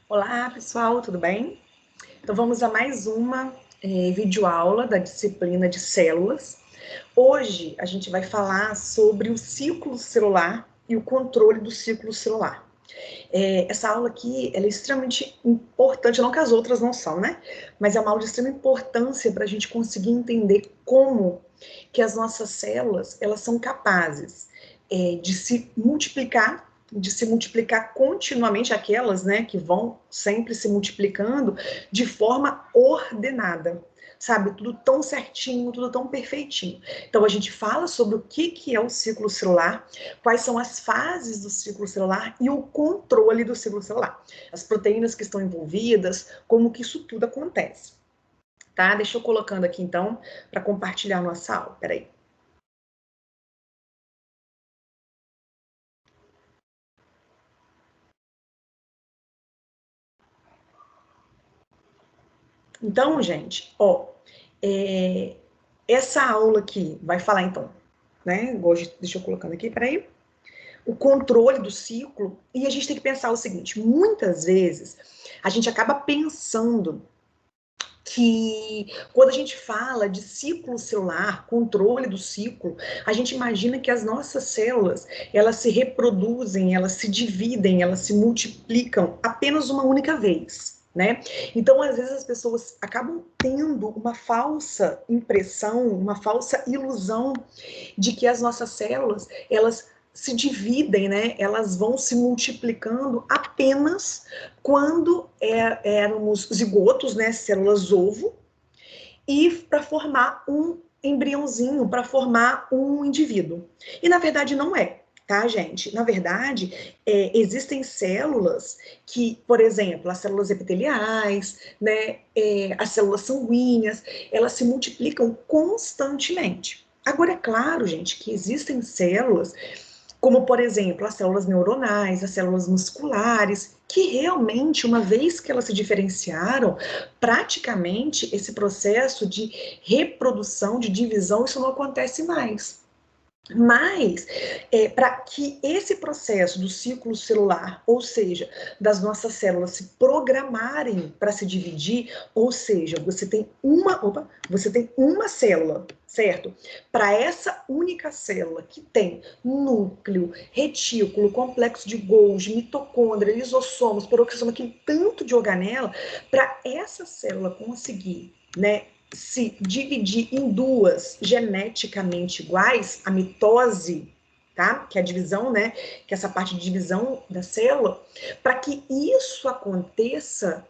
Olá, pessoal, tudo bem? Então vamos a mais uma videoaula da disciplina de células. Hoje a gente vai falar sobre o ciclo celular e o controle do ciclo celular. Essa aula aqui ela é extremamente importante, não que as outras não são, né? Mas é uma aula de extrema importância para a gente conseguir entender como que as nossas células elas são capazes de se multiplicar continuamente, aquelas, né, que vão sempre se multiplicando de forma ordenada, sabe? Tudo tão certinho, tudo tão perfeitinho. Então a gente fala sobre o que é o ciclo celular, quais são as fases do ciclo celular e o controle do ciclo celular. As proteínas que estão envolvidas, como que isso tudo acontece. Tá? Deixa eu colocando aqui então para compartilhar nossa aula. Peraí. Então, gente, essa aula aqui vai falar então, né? Hoje, deixa eu colocando aqui, peraí. O controle do ciclo, e a gente tem que pensar o seguinte: muitas vezes a gente acaba pensando que quando a gente fala de ciclo celular, controle do ciclo, a gente imagina que as nossas células, elas se reproduzem, elas se dividem, elas se multiplicam apenas uma única vez, né? Então, às vezes as pessoas acabam tendo uma falsa impressão, uma falsa ilusão de que as nossas células, elas se dividem, né? Elas vão se multiplicando apenas quando éramos zigotos, né? Células ovo, e para formar um embriãozinho, para formar um indivíduo. E na verdade não é, tá, gente? Na verdade, existem células que, por exemplo, as células epiteliais, né, as células sanguíneas, elas se multiplicam constantemente. Agora, é claro, gente, que existem células como, por exemplo, as células neuronais, as células musculares, que realmente, uma vez que elas se diferenciaram, praticamente esse processo de reprodução, de divisão, isso não acontece mais. Mas, para que esse processo do ciclo celular, ou seja, das nossas células se programarem para se dividir, ou seja, você tem uma célula, certo? Para essa única célula que tem núcleo, retículo, complexo de Golgi, mitocôndria, lisossomos, peroxissoma, aquele tanto de organela, para essa célula conseguir, né, se dividir em duas geneticamente iguais, a mitose, tá? Que é a divisão, né? Que é essa parte de divisão da célula, para que isso aconteça,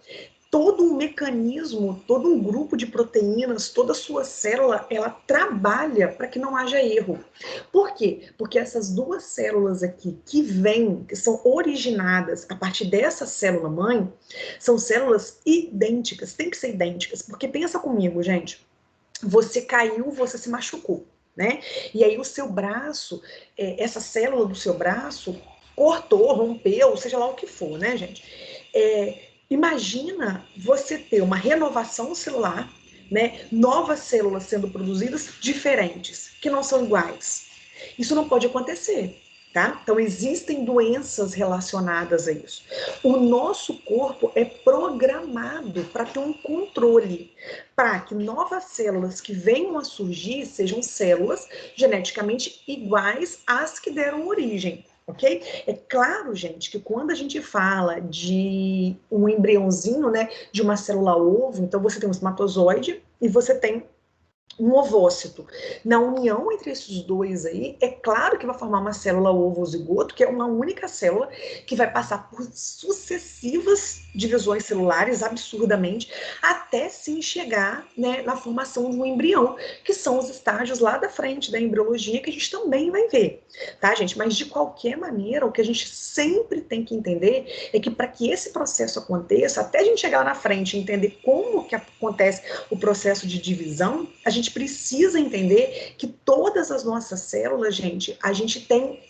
todo um mecanismo, todo um grupo de proteínas, toda a sua célula, ela trabalha para que não haja erro. Por quê? Porque essas duas células aqui que vêm, que são originadas a partir dessa célula mãe, são células idênticas, tem que ser idênticas, porque pensa comigo, gente, você caiu, você se machucou, né? E aí o seu braço, essa célula do seu braço cortou, rompeu, seja lá o que for, né, gente? Imagina você ter uma renovação celular, né? Novas células sendo produzidas diferentes, que não são iguais. Isso não pode acontecer, tá? Então existem doenças relacionadas a isso. O nosso corpo é programado para ter um controle, para que novas células que venham a surgir sejam células geneticamente iguais às que deram origem. Ok? É claro, gente, que quando a gente fala de um embriãozinho, né, de uma célula ovo, então você tem um espermatozoide e você tem um ovócito. Na união entre esses dois aí, é claro que vai formar uma célula ovo-zigoto, que é uma única célula que vai passar por sucessivas divisões celulares, absurdamente, até se chegar, né, na formação de um embrião, que são os estágios lá da frente da embriologia, que a gente também vai ver, tá, gente? Mas, de qualquer maneira, o que a gente sempre tem que entender é que para que esse processo aconteça, até a gente chegar lá na frente e entender como que acontece o processo de divisão, a gente precisa entender que todas as nossas células, gente, a gente tem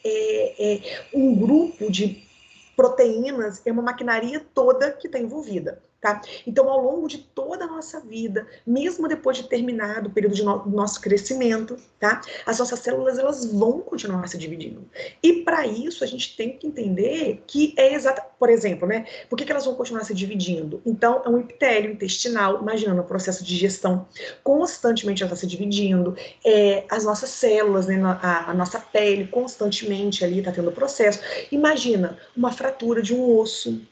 um grupo de proteínas, é uma maquinaria toda que está envolvida. Tá? Então, ao longo de toda a nossa vida, mesmo depois de terminado o período do nosso crescimento, tá? As nossas células, elas vão continuar se dividindo. E para isso, a gente tem que entender que é por exemplo, né? Por que elas vão continuar se dividindo? Então, é um epitélio intestinal, imaginando o processo de digestão, constantemente ela está se dividindo, as nossas células, né? A nossa pele, constantemente ali está tendo processo. Imagina uma fratura de um osso.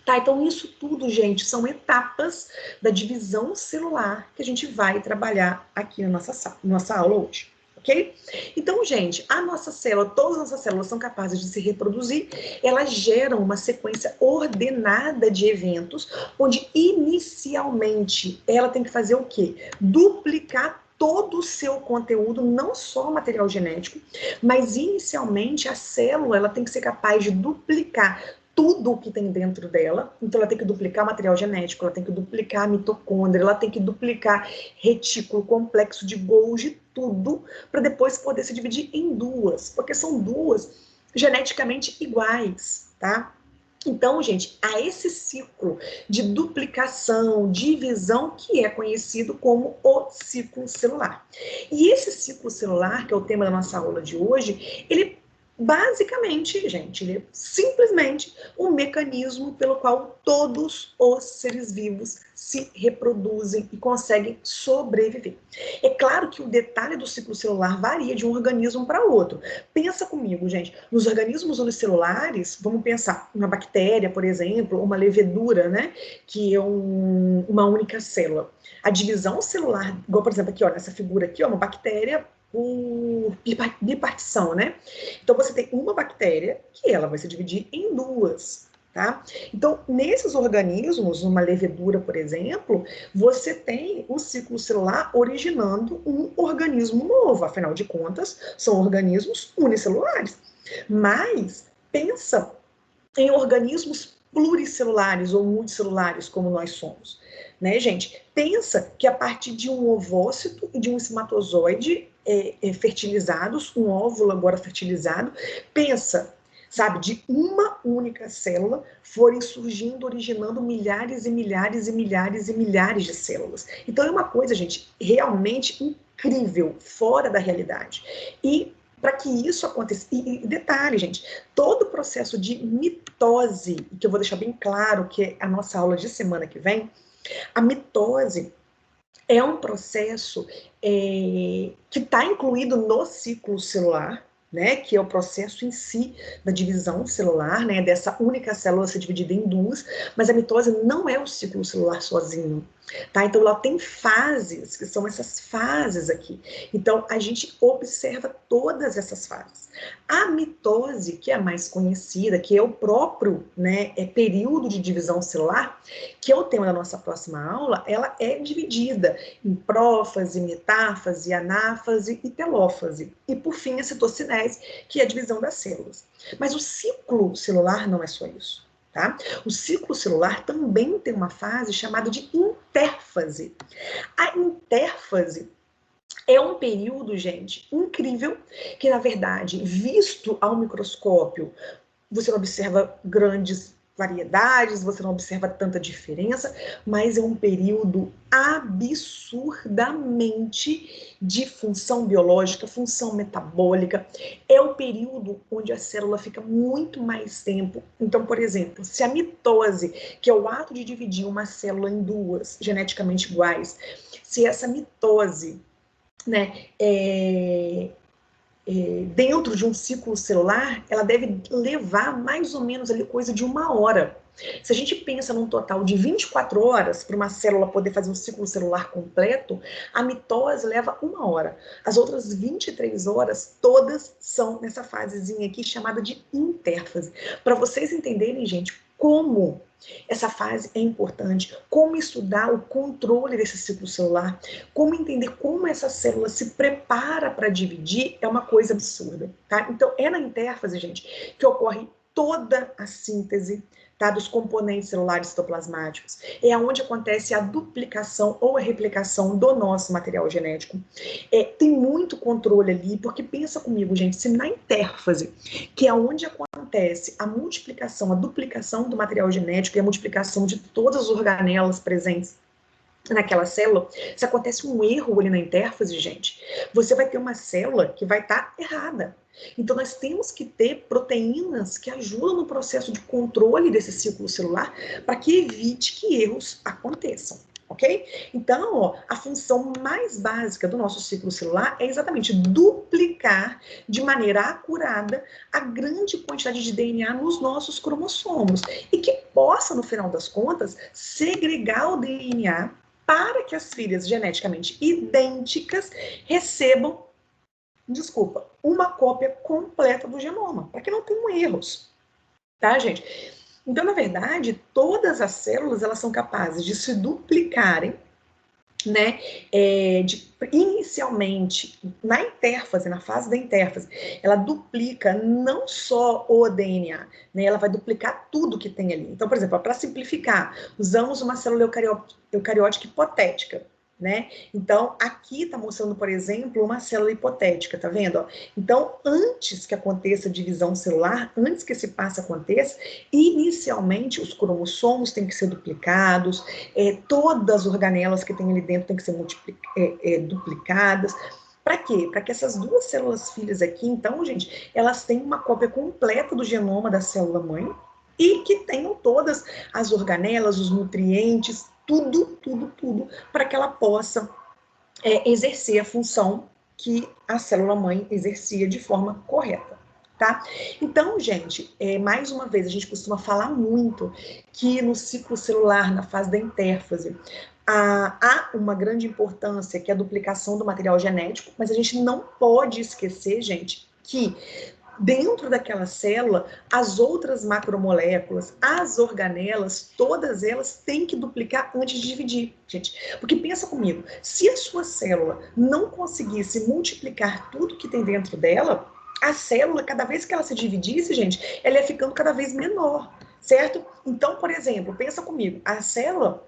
Tá, então isso tudo, gente, são etapas da divisão celular que a gente vai trabalhar aqui na nossa aula hoje, ok? Então, gente, a nossa célula, todas as nossas células são capazes de se reproduzir, elas geram uma sequência ordenada de eventos, onde inicialmente ela tem que fazer o quê? Duplicar todo o seu conteúdo, não só o material genético, mas inicialmente a célula ela tem que ser capaz de duplicar tudo o que tem dentro dela, então ela tem que duplicar material genético, ela tem que duplicar a mitocôndria, ela tem que duplicar retículo, complexo de Golgi, tudo, para depois poder se dividir em duas, porque são duas geneticamente iguais, tá? Então, gente, há esse ciclo de duplicação, divisão, que é conhecido como o ciclo celular. E esse ciclo celular, que é o tema da nossa aula de hoje, ele basicamente, gente, ele é simplesmente um mecanismo pelo qual todos os seres vivos se reproduzem e conseguem sobreviver. É claro que o detalhe do ciclo celular varia de um organismo para outro. Pensa comigo, gente, nos organismos unicelulares, vamos pensar uma bactéria, por exemplo, uma levedura, né, que é uma única célula. A divisão celular, igual por exemplo aqui, ó, nessa figura aqui, ó, uma bactéria por bipartição, né? Então você tem uma bactéria que ela vai se dividir em duas, tá? Então, nesses organismos, uma levedura, por exemplo, você tem o ciclo celular originando um organismo novo, afinal de contas, são organismos unicelulares. Mas pensa em organismos pluricelulares ou multicelulares, como nós somos, né, gente? Pensa que a partir de um ovócito e de um espermatozoide fertilizados, um óvulo agora fertilizado, pensa, sabe, de uma única célula forem surgindo, originando milhares e milhares e milhares e milhares de células. Então é uma coisa, gente, realmente incrível, fora da realidade. E para que isso aconteça, e detalhe, gente, todo o processo de mitose, que eu vou deixar bem claro que é a nossa aula de semana que vem, a mitose é um processo que está incluído no ciclo celular, né, que é o processo em si da divisão celular, né, dessa única célula ser dividida em duas, mas a mitose não é o ciclo celular sozinho, tá? Então ela tem fases, que são essas fases aqui. Então a gente observa todas essas fases. A mitose, que é a mais conhecida, que é o próprio, né, período de divisão celular, que é o tema da nossa próxima aula, ela é dividida em prófase, metáfase, anáfase e telófase. E, por fim, a citocinese, que é a divisão das células. Mas o ciclo celular não é só isso. Tá? O ciclo celular também tem uma fase chamada de intérfase. A intérfase é um período, gente, incrível, que, na verdade, visto ao microscópio, você não observa grandes variedades, você não observa tanta diferença, mas é um período absurdamente de função biológica, função metabólica. É o período onde a célula fica muito mais tempo. Então, por exemplo, se a mitose, que é o ato de dividir uma célula em duas geneticamente iguais, se essa mitose, né, dentro de um ciclo celular, ela deve levar mais ou menos ali coisa de 1 hora. Se a gente pensa num total de 24 horas para uma célula poder fazer um ciclo celular completo, a mitose leva 1 hora. As outras 23 horas, todas são nessa fasezinha aqui chamada de intérfase. Para vocês entenderem, gente, como essa fase é importante, como estudar o controle desse ciclo celular, como entender como essa célula se prepara para dividir, é uma coisa absurda, tá? Então, é na intérfase, gente, que ocorre toda a síntese, tá, dos componentes celulares citoplasmáticos. É onde acontece a duplicação ou a replicação do nosso material genético. Tem muito controle ali, porque pensa comigo, gente, se na intérfase, que é onde acontece acontece a multiplicação, a duplicação do material genético e a multiplicação de todas as organelas presentes naquela célula, se acontece um erro ali na intérfase, gente, você vai ter uma célula que vai estar errada. Então, nós temos que ter proteínas que ajudam no processo de controle desse ciclo celular para que evite que erros aconteçam. Ok? Então, ó, a função mais básica do nosso ciclo celular é exatamente duplicar de maneira acurada a grande quantidade de DNA nos nossos cromossomos e que possa, no final das contas, segregar o DNA para que as filhas geneticamente idênticas recebam, uma cópia completa do genoma, para que não tenham erros, tá, gente? Então, na verdade, todas as células, elas são capazes de se duplicarem, né, inicialmente, na intérfase, na fase da intérfase, ela duplica não só o DNA, né, ela vai duplicar tudo que tem ali. Então, por exemplo, para simplificar, usamos uma célula eucariótica hipotética, né? Então, aqui está mostrando, por exemplo, uma célula hipotética, tá vendo? Então, antes que aconteça a divisão celular, antes que esse passo aconteça, inicialmente os cromossomos têm que ser duplicados, todas as organelas que tem ali dentro têm que ser duplicadas. Para quê? Para que essas duas células filhas aqui, então, gente, elas tenham uma cópia completa do genoma da célula mãe e que tenham todas as organelas, os nutrientes, tudo, para que ela possa exercer a função que a célula mãe exercia de forma correta, tá? Então, gente, mais uma vez, a gente costuma falar muito que no ciclo celular, na fase da intérfase, há uma grande importância, que é a duplicação do material genético, mas a gente não pode esquecer, gente, que dentro daquela célula, as outras macromoléculas, as organelas, todas elas têm que duplicar antes de dividir, gente. Porque pensa comigo, se a sua célula não conseguisse multiplicar tudo que tem dentro dela, a célula, cada vez que ela se dividisse, gente, ela ia ficando cada vez menor, certo? Então, por exemplo, pensa comigo, a célula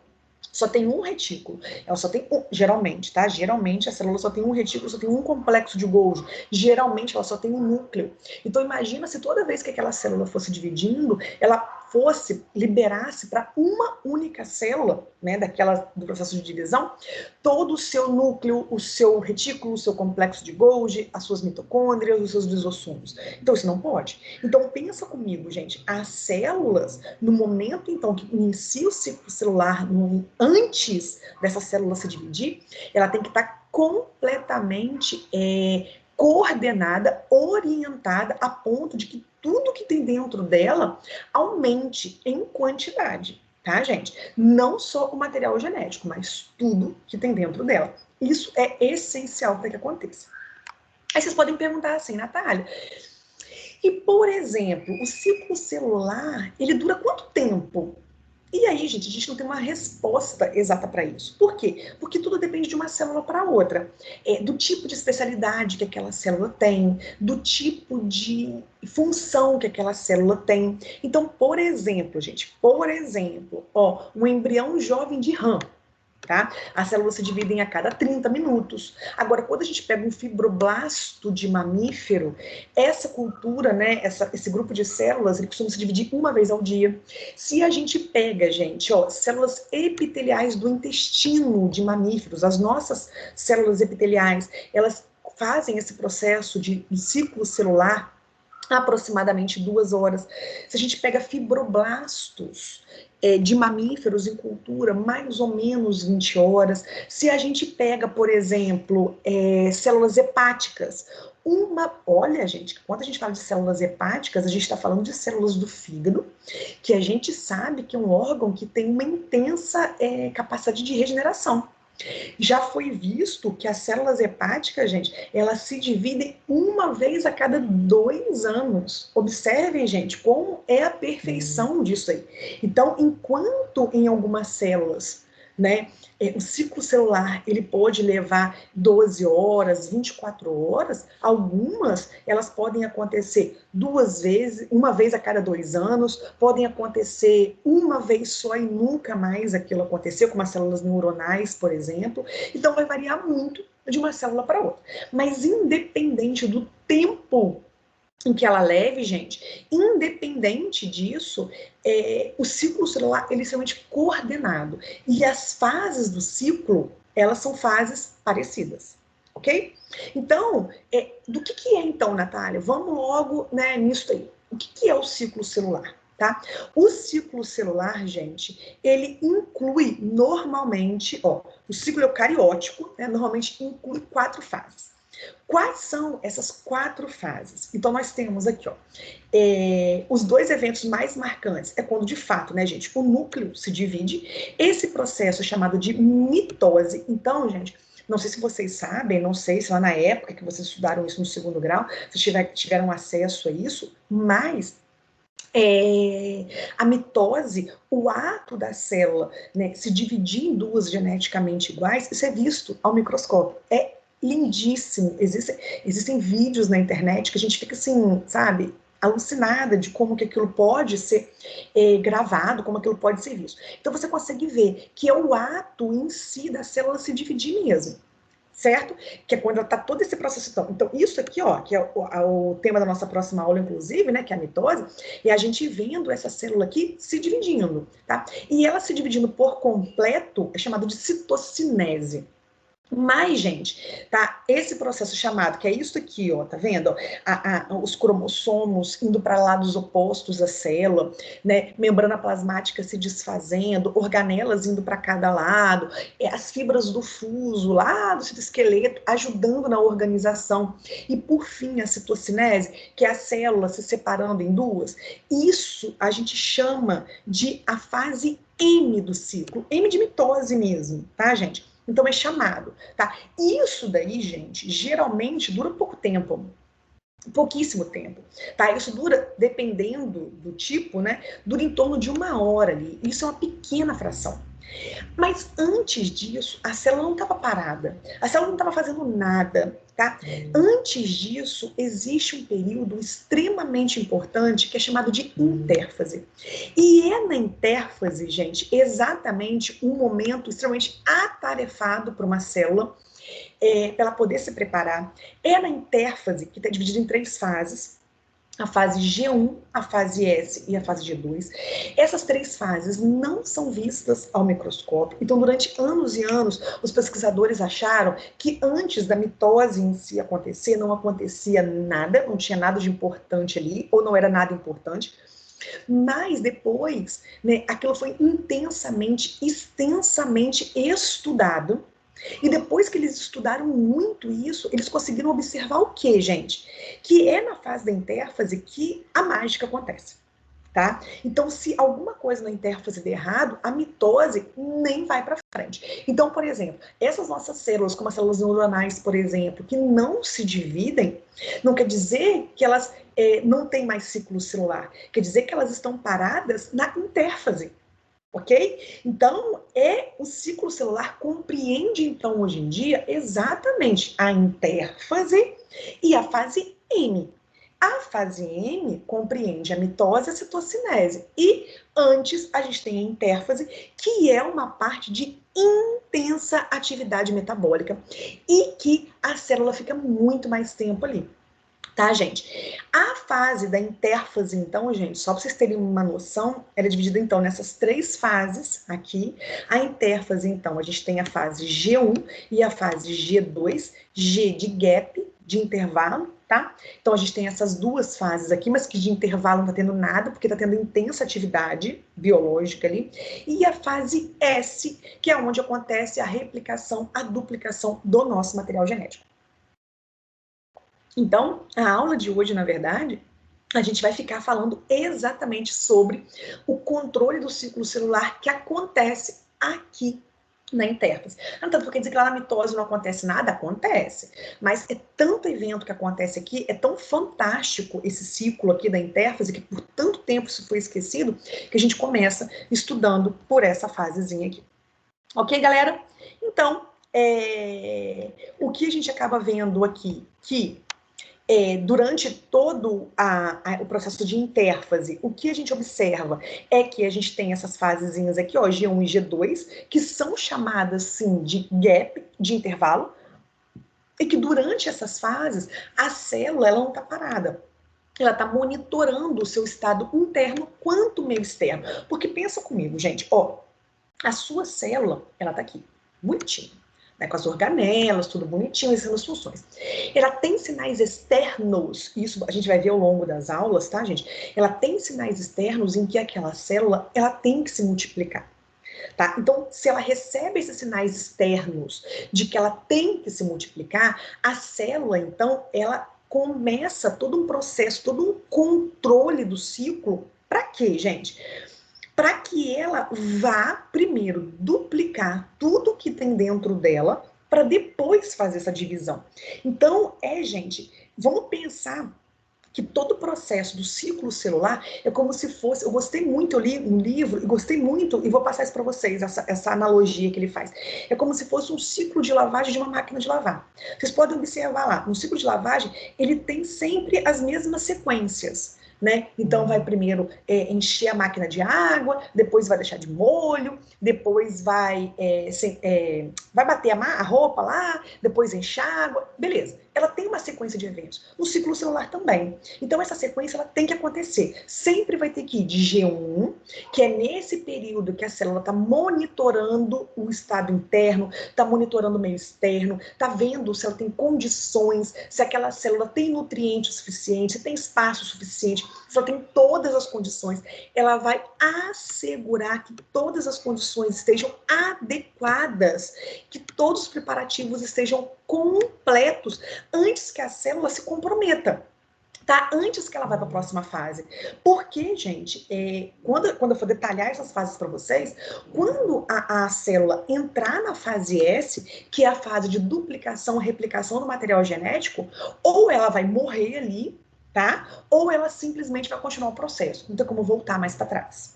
só tem um retículo, ela só tem geralmente, tá? Geralmente a célula só tem um retículo, só tem um complexo de Golgi, geralmente ela só tem um núcleo. Então imagina se toda vez que aquela célula fosse dividindo, ela liberasse para uma única célula, né, do processo de divisão, todo o seu núcleo, o seu retículo, o seu complexo de Golgi, as suas mitocôndrias, os seus lisossomos. Então isso não pode. Então pensa comigo, gente, as células, no momento então que inicia o ciclo celular, antes dessa célula se dividir, ela tem que estar completamente coordenada, orientada, a ponto de que tudo que tem dentro dela aumente em quantidade, tá, gente? Não só o material genético, mas tudo que tem dentro dela. Isso é essencial para que aconteça. Aí vocês podem perguntar assim, Natália, e por exemplo, o ciclo celular, ele dura quanto tempo? E aí, gente, a gente não tem uma resposta exata para isso. Por quê? Porque tudo depende de uma célula para outra. Do tipo de especialidade que aquela célula tem, do tipo de função que aquela célula tem. Então, por exemplo, gente, um embrião jovem de rã, tá? As células se dividem a cada 30 minutos. Agora, quando a gente pega um fibroblasto de mamífero, essa cultura, né, esse grupo de células, ele costuma se dividir uma vez ao dia. Se a gente pega, gente, células epiteliais do intestino de mamíferos, as nossas células epiteliais, elas fazem esse processo de ciclo celular aproximadamente 2 horas. Se a gente pega fibroblastos de mamíferos em cultura, mais ou menos 20 horas. Se a gente pega, por exemplo, células hepáticas, olha, gente, quando a gente fala de células hepáticas, a gente está falando de células do fígado, que a gente sabe que é um órgão que tem uma intensa capacidade de regeneração. Já foi visto que as células hepáticas, gente, elas se dividem uma vez a cada 2 anos. Observem, gente, como é a perfeição disso aí. Então, enquanto em algumas células, né, o ciclo celular, ele pode levar 12 horas, 24 horas, algumas, elas podem acontecer uma vez a cada 2 anos, podem acontecer uma vez só e nunca mais aquilo acontecer, como as células neuronais, por exemplo. Então, vai variar muito de uma célula para outra. Mas, independente do tempo em que ela leve, gente, independente disso, o ciclo celular ele é extremamente coordenado. E as fases do ciclo, elas são fases parecidas, ok? Então, do que é então, Natália? Vamos logo, né, nisso aí. O que é o ciclo celular? Tá? O ciclo celular, gente, ele inclui normalmente, o ciclo eucariótico, né, normalmente inclui 4 fases. Quais são essas 4 fases? Então, nós temos aqui, os 2 eventos mais marcantes é quando, de fato, né, gente, o núcleo se divide. Esse processo é chamado de mitose. Então, gente, não sei se vocês sabem, não sei se lá na época que vocês estudaram isso no 2º grau, vocês tiveram acesso a isso, mas a mitose, o ato da célula, né, se dividir em 2 geneticamente iguais, isso é visto ao microscópio. É lindíssimo. Existem vídeos na internet que a gente fica assim, sabe, alucinada de como que aquilo pode ser gravado, como aquilo pode ser visto. Então você consegue ver que é o ato em si da célula se dividir mesmo. Certo? Que é quando está todo esse processo. Então, isso aqui, que é o tema da nossa próxima aula, inclusive, né, que é a mitose, é a gente vendo essa célula aqui se dividindo, tá? E ela se dividindo por completo é chamado de citocinese. Mas, gente, tá? Esse processo chamado, que é isso aqui, tá vendo? Os cromossomos indo para lados opostos à célula, né? Membrana plasmática se desfazendo, organelas indo para cada lado, as fibras do fuso lá do citoesqueleto ajudando na organização. E, por fim, a citocinese, que é a célula se separando em 2. Isso a gente chama de a fase M do ciclo, M de mitose mesmo, tá, gente? Então é chamado, tá? Isso daí, gente, geralmente dura pouco tempo, pouquíssimo tempo, tá? Isso dura, dependendo do tipo, né? Dura em torno de 1 hora ali. Isso é uma pequena fração. Mas antes disso, a célula não estava parada. A célula não estava fazendo nada, tá? Antes disso, existe um período extremamente importante que é chamado de intérfase. E é na intérfase, gente, exatamente um momento extremamente atarefado para uma célula, para ela poder se preparar. É na intérfase, que está dividida em 3 fases, a fase G1, a fase S e a fase G2. Essas 3 fases não são vistas ao microscópio. Então, durante anos e anos, os pesquisadores acharam que antes da mitose em si acontecer, não acontecia nada, não tinha nada de importante ali, ou não era nada importante. Mas depois, né, aquilo foi intensamente, extensamente estudado. E depois que eles estudaram muito isso, eles conseguiram observar o quê, gente? Que é na fase da intérfase que a mágica acontece, tá? Então, se alguma coisa na intérfase der errado, a mitose nem vai para frente. Então, por exemplo, essas nossas células, como as células neuronais, por exemplo, que não se dividem, não quer dizer que elas não têm mais ciclo celular, quer dizer que elas estão paradas na intérfase. Ok? Então, o ciclo celular compreende, então, hoje em dia, exatamente a intérfase e a fase M. A fase M compreende a mitose e a citocinese. E antes, a gente tem a intérfase, que é uma parte de intensa atividade metabólica e que a célula fica muito mais tempo ali. Tá, gente? A fase da intérfase, então, gente, só para vocês terem uma noção, ela é dividida, então, nessas 3 fases aqui. A intérfase, então, a gente tem a fase G1 e a fase G2, G de gap, de intervalo, tá? Então, a gente tem essas 2 fases aqui, mas que de intervalo não tá tendo nada, porque tá tendo intensa atividade biológica ali. E a fase S, que é onde acontece a replicação, a duplicação do nosso material genético. Então, a aula de hoje, na verdade, a gente vai ficar falando exatamente sobre o controle do ciclo celular que acontece aqui na intérfase. Tanto quer dizer que lá na mitose não acontece nada? Acontece. Mas é tanto evento que acontece aqui, é tão fantástico esse ciclo aqui da intérfase, que por tanto tempo isso foi esquecido, que a gente começa estudando por essa fasezinha aqui. Ok, galera? Então, o que a gente acaba vendo aqui, que durante todo o processo de intérfase, o que a gente observa é que a gente tem essas fasezinhas aqui, G1 e G2, que são chamadas, sim, de gap, de intervalo, e que durante essas fases, a célula ela não está parada. ela está monitorando o seu estado interno quanto meio externo. Porque pensa comigo, gente, ó, a sua célula, ela tá aqui, bonitinha, né, com as organelas, tudo bonitinho, essas são as funções. Ela tem sinais externos, isso a gente vai ver ao longo das aulas, tá, gente? Ela tem sinais externos em que aquela célula, ela tem que se multiplicar. Tá? Então, se ela recebe esses sinais externos de que ela tem que se multiplicar, a célula, então, ela começa todo um processo, todo um controle do ciclo. Para quê, gente? Para que ela vá primeiro duplicar tudo que tem dentro dela, para depois fazer essa divisão. Então, gente, vamos pensar que todo o processo do ciclo celular é como se fosse. Eu gostei muito, eu li um livro e gostei muito, e vou passar isso para vocês, essa analogia que ele faz. É como se fosse um ciclo de lavagem de uma máquina de lavar. Vocês podem observar lá, no ciclo de lavagem, ele tem sempre as mesmas sequências. Né? Então vai primeiro encher a máquina de água, depois vai deixar de molho, depois vai bater a roupa lá, depois enxágua, beleza. Ela tem uma sequência de eventos. No ciclo celular também. Então essa sequência ela tem que acontecer. Sempre vai ter que ir de G1, que é nesse período que a célula está monitorando o estado interno, está monitorando o meio externo, está vendo se ela tem condições, se aquela célula tem nutriente suficiente, se tem espaço suficiente, se ela tem todas as condições. Ela vai assegurar que todas as condições estejam adequadas, que todos os preparativos estejam completos antes que a célula se comprometa. Tá? Antes que ela vá para a próxima fase. Porque, gente, quando eu for detalhar essas fases para vocês, quando a célula entrar na fase S, que é a fase de duplicação, replicação do material genético, ou ela vai morrer ali, tá? Ou ela simplesmente vai continuar o processo. Não tem como voltar mais para trás.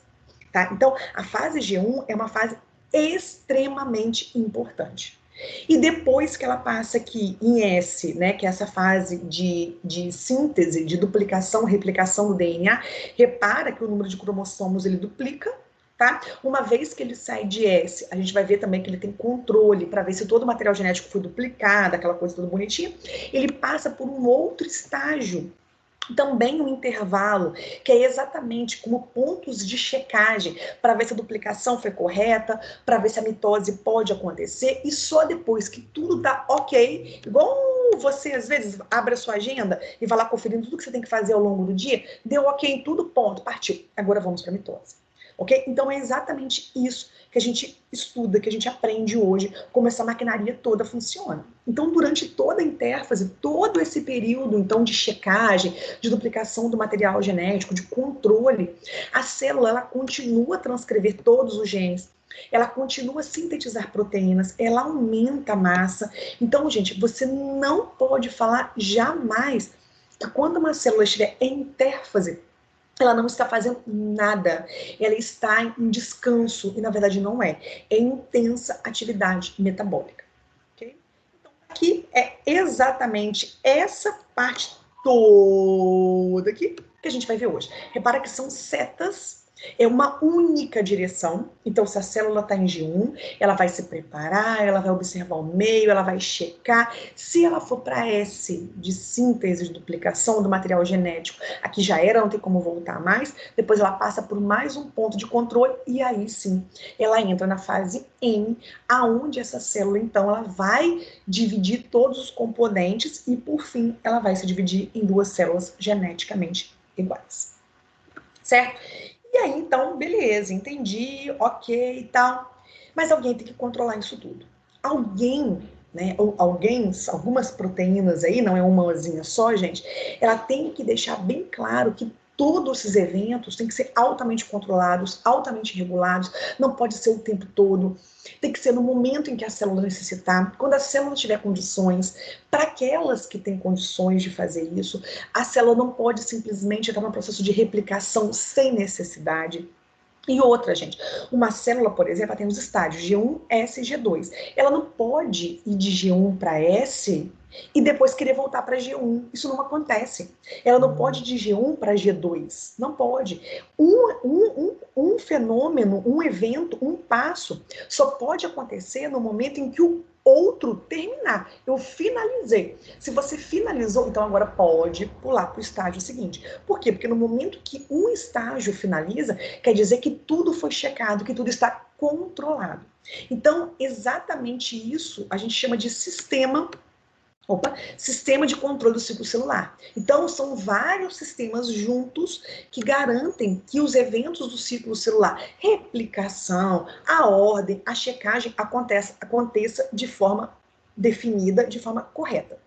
Tá? Então, a fase G1 é uma fase extremamente importante. E depois que ela passa aqui em S, né, que é essa fase de síntese, de duplicação, replicação do DNA, repara que o número de cromossomos ele duplica, tá? Uma vez que ele sai de S, a gente vai ver também que ele tem controle para ver se todo o material genético foi duplicado, aquela coisa toda bonitinha. Ele passa por um outro estágio, também um intervalo, que é exatamente como pontos de checagem, para ver se a duplicação foi correta, para ver se a mitose pode acontecer, e só depois que tudo tá ok, igual você às vezes abre a sua agenda e vai lá conferindo tudo que você tem que fazer ao longo do dia, deu ok em tudo, ponto, partiu. Agora vamos para a mitose. Ok? Então é exatamente isso que a gente estuda, que a gente aprende hoje, como essa maquinaria toda funciona. Então, durante toda a intérfase, todo esse período, então, de checagem, de duplicação do material genético, de controle, a célula, ela continua a transcrever todos os genes, ela continua a sintetizar proteínas, ela aumenta a massa. Então, gente, você não pode falar jamais que quando uma célula estiver em intérfase, ela não está fazendo nada, ela está em descanso, e na verdade não é, é intensa atividade metabólica. Okay? Então, aqui é exatamente essa parte toda aqui que a gente vai ver hoje. Repara que são setas, é uma única direção. Então, se a célula está em G1, ela vai se preparar, ela vai observar o meio, ela vai checar. Se ela for para S, de síntese, de duplicação do material genético, aqui já era, não tem como voltar mais. Depois ela passa por mais um ponto de controle e aí sim, ela entra na fase M, aonde essa célula, então, ela vai dividir todos os componentes e, por fim, ela vai se dividir em duas células geneticamente iguais. Certo? E aí, então, beleza, entendi, ok e tal. Mas alguém tem que controlar isso tudo. Alguém, né, ou algumas proteínas aí, não é umazinha só, gente, ela tem que deixar bem claro que todos esses eventos têm que ser altamente controlados, altamente regulados, não pode ser o tempo todo, tem que ser no momento em que a célula necessitar, quando a célula tiver condições, para aquelas que têm condições de fazer isso, a célula não pode simplesmente entrar no processo de replicação sem necessidade. E outra, gente, uma célula, por exemplo, ela tem os estágios G1, S e G2. Ela não pode ir de G1 para S e depois querer voltar para G1. Isso não acontece. Ela não pode ir de G1 para G2. Não pode. Um fenômeno, um evento, um passo, só pode acontecer no momento em que o outro terminar. Eu finalizei. Se você finalizou, então agora pode pular para o estágio seguinte. Por quê? Porque no momento que um estágio finaliza, quer dizer que tudo foi checado, que tudo está controlado. Então, exatamente isso a gente chama de sistema de controle do ciclo celular. Então, são vários sistemas juntos que garantem que os eventos do ciclo celular, replicação, a ordem, a checagem, aconteça de forma definida, de forma correta.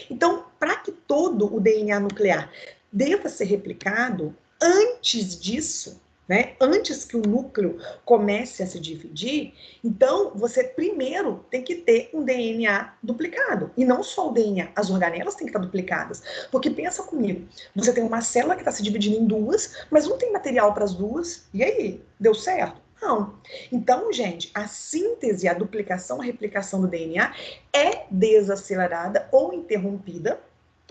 Então, para que todo o DNA nuclear deva ser replicado, antes disso, né, antes que o núcleo comece a se dividir, então você primeiro tem que ter um DNA duplicado. E não só o DNA, as organelas têm que estar duplicadas. Porque pensa comigo, você tem uma célula que está se dividindo em duas, mas não tem material para as duas. E aí, deu certo? Não. Então, gente, a síntese, a duplicação, a replicação do DNA é desacelerada ou interrompida,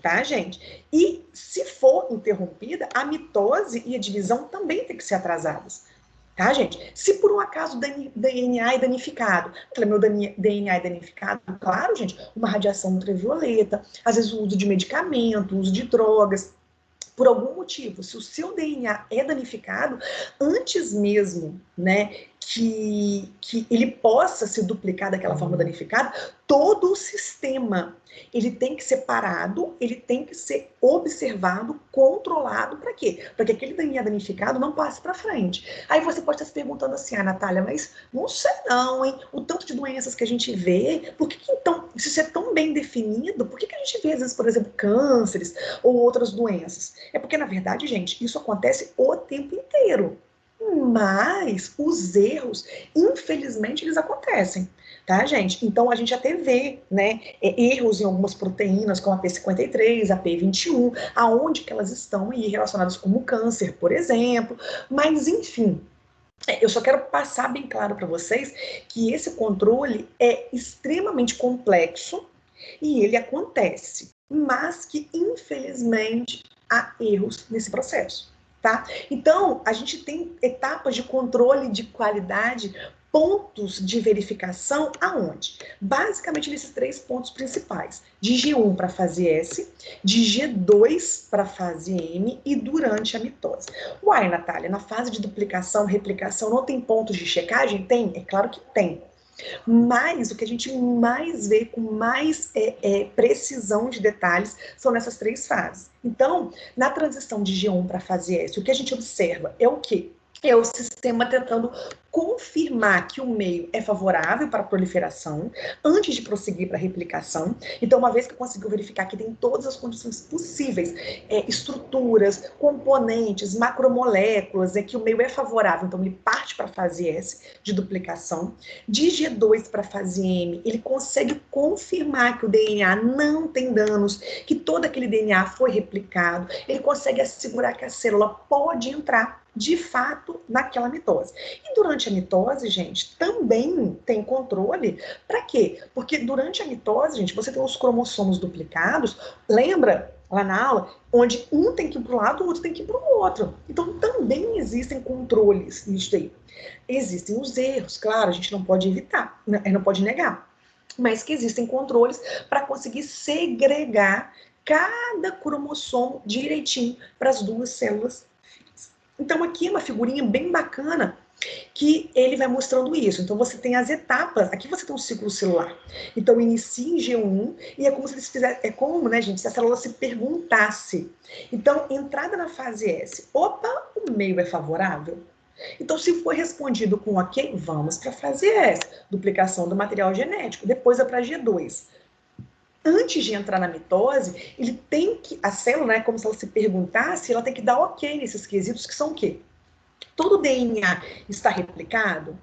tá, gente? E se for interrompida, a mitose e a divisão também tem que ser atrasadas. Tá, gente? Se por um acaso o DNA é danificado, meu DNA é danificado, claro, gente, uma radiação ultravioleta, às vezes o uso de medicamento, o uso de drogas, por algum motivo, se o seu DNA é danificado, antes mesmo, né, que ele possa se duplicar daquela forma danificada, todo o sistema, ele tem que ser parado, ele tem que ser observado, controlado, para quê? Para que aquele DNA danificado não passe para frente. Aí você pode estar se perguntando assim, Natália, mas não sei não, hein? O tanto de doenças que a gente vê, por que então, se isso é tão bem definido, por que a gente vê, às vezes, por exemplo, cânceres ou outras doenças? É porque, na verdade, gente, isso acontece o tempo inteiro. Mas os erros, infelizmente, eles acontecem, tá, gente? Então, a gente até vê, né, erros em algumas proteínas, como a P53, a P21, aonde que elas estão aí relacionadas como câncer, por exemplo. Mas, enfim, eu só quero passar bem claro para vocês que esse controle é extremamente complexo e ele acontece, mas que, infelizmente, há erros nesse processo. Tá? Então, a gente tem etapas de controle de qualidade, pontos de verificação, aonde? Basicamente nesses 3 pontos principais. De G1 para a fase S, de G2 para a fase M e durante a mitose. Uai, Natália, na fase de duplicação, replicação, não tem pontos de checagem? Tem? É claro que tem. Mas o que a gente mais vê com mais precisão de detalhes são nessas 3 fases. Então, na transição de G1 para a fase S, o que a gente observa é o quê? É o sistema tentando confirmar que o meio é favorável para a proliferação antes de prosseguir para a replicação. Então, uma vez que conseguiu verificar que tem todas as condições possíveis, estruturas, componentes, macromoléculas, que o meio é favorável, então ele parte para a fase S de duplicação. De G2 para a fase M, ele consegue confirmar que o DNA não tem danos, que todo aquele DNA foi replicado, ele consegue assegurar que a célula pode entrar de fato naquela mitose. E durante a mitose, gente, também tem controle. Para quê? Porque durante a mitose, gente, você tem os cromossomos duplicados, lembra lá na aula, onde um tem que ir para um lado, o outro tem que ir para o outro. Então também existem controles nisso aí. Existem os erros, claro, a gente não pode evitar, não pode negar, mas que existem controles para conseguir segregar cada cromossomo direitinho para as 2 células. Então, aqui é uma figurinha bem bacana que ele vai mostrando isso. Então, você tem as etapas. Aqui você tem um ciclo celular. Então, inicia em G1 e é como se eles fizessem. É como, né, gente, se a célula se perguntasse. Então, entrada na fase S. Opa, o meio é favorável? Então, se for respondido com ok, vamos para a fase S. Duplicação do material genético. Depois é para G2. Antes de entrar na mitose, ele tem que, a célula, né, como se ela se perguntasse, ela tem que dar ok nesses quesitos que são o quê? Todo o DNA está replicado,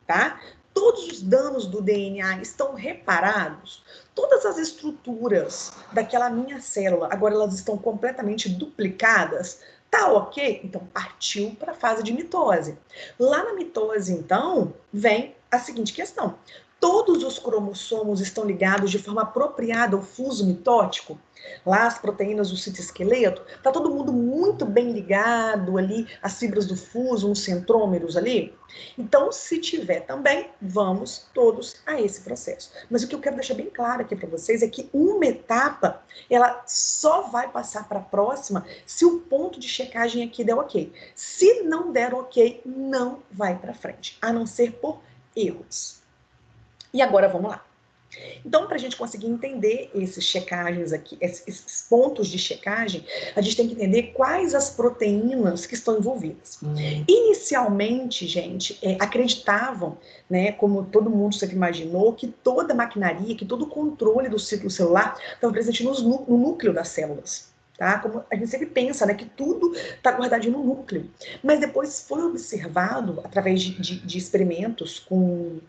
tá? Todos os danos do DNA estão reparados. Todas as estruturas daquela minha célula, agora elas estão completamente duplicadas. Tá ok? Então partiu para a fase de mitose. Lá na mitose, então, vem a seguinte questão. todos os cromossomos estão ligados de forma apropriada ao fuso mitótico, lá as proteínas do citoesqueleto, tá todo mundo muito bem ligado ali, as fibras do fuso, os centrômeros ali. Então, se tiver também, vamos todos a esse processo. Mas o que eu quero deixar bem claro aqui para vocês é que uma etapa, ela só vai passar para a próxima se o ponto de checagem aqui der ok. Se não der ok, não vai para frente, a não ser por erros. E agora vamos lá. Então, para a gente conseguir entender esses checagens aqui, esses pontos de checagem, a gente tem que entender quais as proteínas que estão envolvidas. Inicialmente, gente, acreditavam, né, como todo mundo sempre imaginou, que toda a maquinaria, que todo o controle do ciclo celular estava presente no núcleo das células. Tá? Como a gente sempre pensa, né, que tudo está guardadinho no núcleo. Mas depois foi observado, através de experimentos com,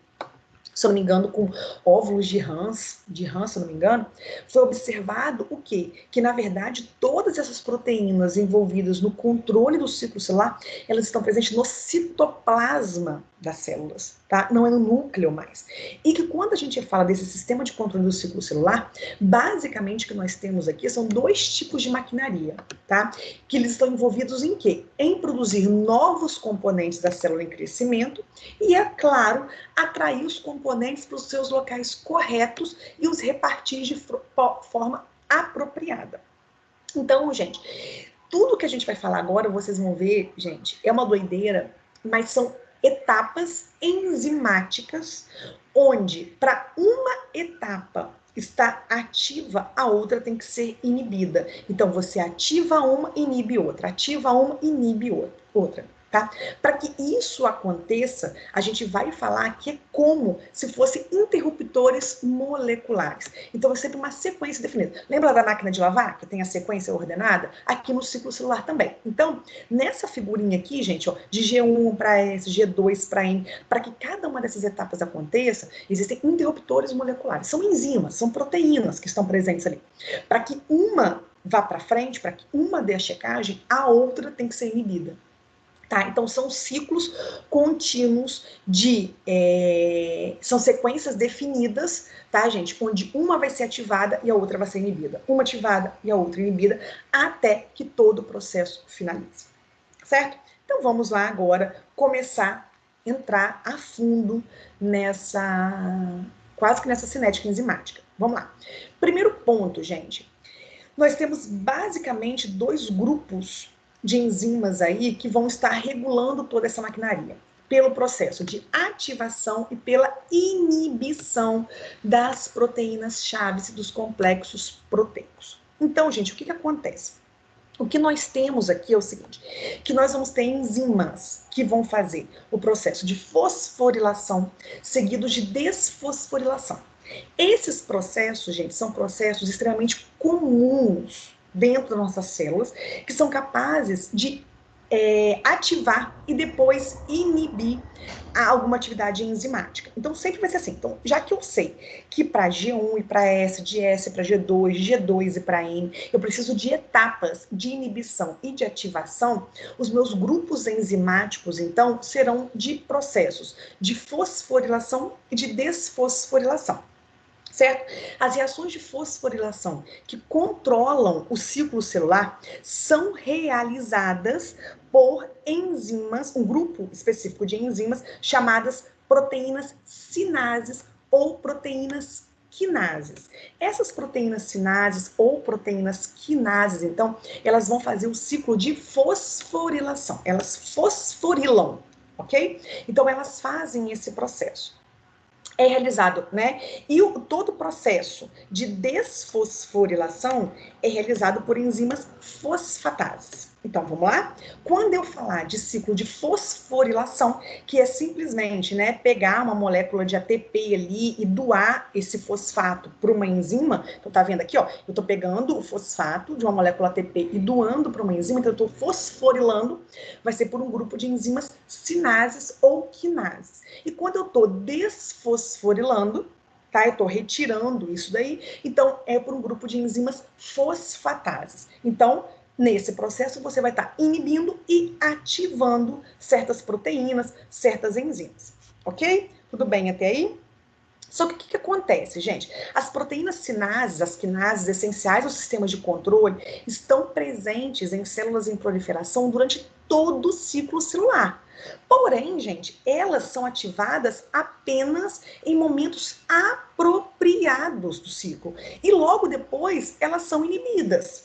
se eu não me engano, com óvulos de rã, se eu não me engano, foi observado o quê? Que, na verdade, todas essas proteínas envolvidas no controle do ciclo celular, elas estão presentes no citoplasma das células, tá? Não é no núcleo mais. E que quando a gente fala desse sistema de controle do ciclo celular, basicamente o que nós temos aqui são dois tipos de maquinaria, tá? Que eles estão envolvidos em quê? Em produzir novos componentes da célula em crescimento e, é claro, atrair os componentes para os seus locais corretos e os repartir de forma apropriada. Então, gente, tudo que a gente vai falar agora, vocês vão ver, gente, é uma doideira, mas são etapas enzimáticas, onde para uma etapa estar ativa, a outra tem que ser inibida. Então, você ativa uma, inibe outra, ativa uma, inibe outra. Tá? Para que isso aconteça, a gente vai falar que é como se fossem interruptores moleculares. Então, é sempre uma sequência definida. Lembra da máquina de lavar, que tem a sequência ordenada? Aqui no ciclo celular também. Então, nessa figurinha aqui, gente, ó, de G1 para S, G2 para N, para que cada uma dessas etapas aconteça, existem interruptores moleculares. São enzimas, são proteínas que estão presentes ali. Para que uma vá para frente, para que uma dê a checagem, a outra tem que ser inibida. Tá, então são ciclos contínuos são sequências definidas, tá, gente? Onde uma vai ser ativada e a outra vai ser inibida. Uma ativada e a outra inibida, até que todo o processo finalize. Certo? Então vamos lá agora começar a entrar a fundo quase que nessa cinética enzimática. Vamos lá. Primeiro ponto, gente. Nós temos basicamente dois grupos de enzimas aí que vão estar regulando toda essa maquinaria, pelo processo de ativação e pela inibição das proteínas-chave e dos complexos proteicos. Então, gente, o que acontece? O que nós temos aqui é o seguinte, que nós vamos ter enzimas que vão fazer o processo de fosforilação seguido de desfosforilação. Esses processos, gente, são processos extremamente comuns dentro das nossas células, que são capazes de ativar e depois inibir alguma atividade enzimática. Então, sempre vai ser assim. Então, já que eu sei que para G1 e para S, de S para G2, de G2 e para N, eu preciso de etapas de inibição e de ativação, os meus grupos enzimáticos, então, serão de processos de fosforilação e de desfosforilação. Certo? As reações de fosforilação que controlam o ciclo celular são realizadas por enzimas, um grupo específico de enzimas chamadas proteínas sinases ou proteínas quinases. Essas proteínas sinases ou proteínas quinases, então, elas vão fazer o ciclo de fosforilação. Elas fosforilam, ok? Então, elas fazem esse processo. É realizado, né? E todo o processo de desfosforilação é realizado por enzimas fosfatases. Então, vamos lá? Quando eu falar de ciclo de fosforilação, que é simplesmente, né, pegar uma molécula de ATP ali e doar esse fosfato para uma enzima, então tá vendo aqui, ó, eu tô pegando o fosfato de uma molécula ATP e doando para uma enzima, então eu tô fosforilando, vai ser por um grupo de enzimas sinases ou quinases. E quando eu tô desfosforilando, tá? Eu tô retirando isso daí, então é por um grupo de enzimas fosfatases. Então, nesse processo, você vai estar inibindo e ativando certas proteínas, certas enzimas. Ok? Tudo bem até aí? Só que o que acontece, gente? As proteínas sinases, as quinases essenciais ao sistema de controle, estão presentes em células em proliferação durante todo o ciclo celular. Porém, gente, elas são ativadas apenas em momentos apropriados do ciclo. E logo depois, elas são inibidas.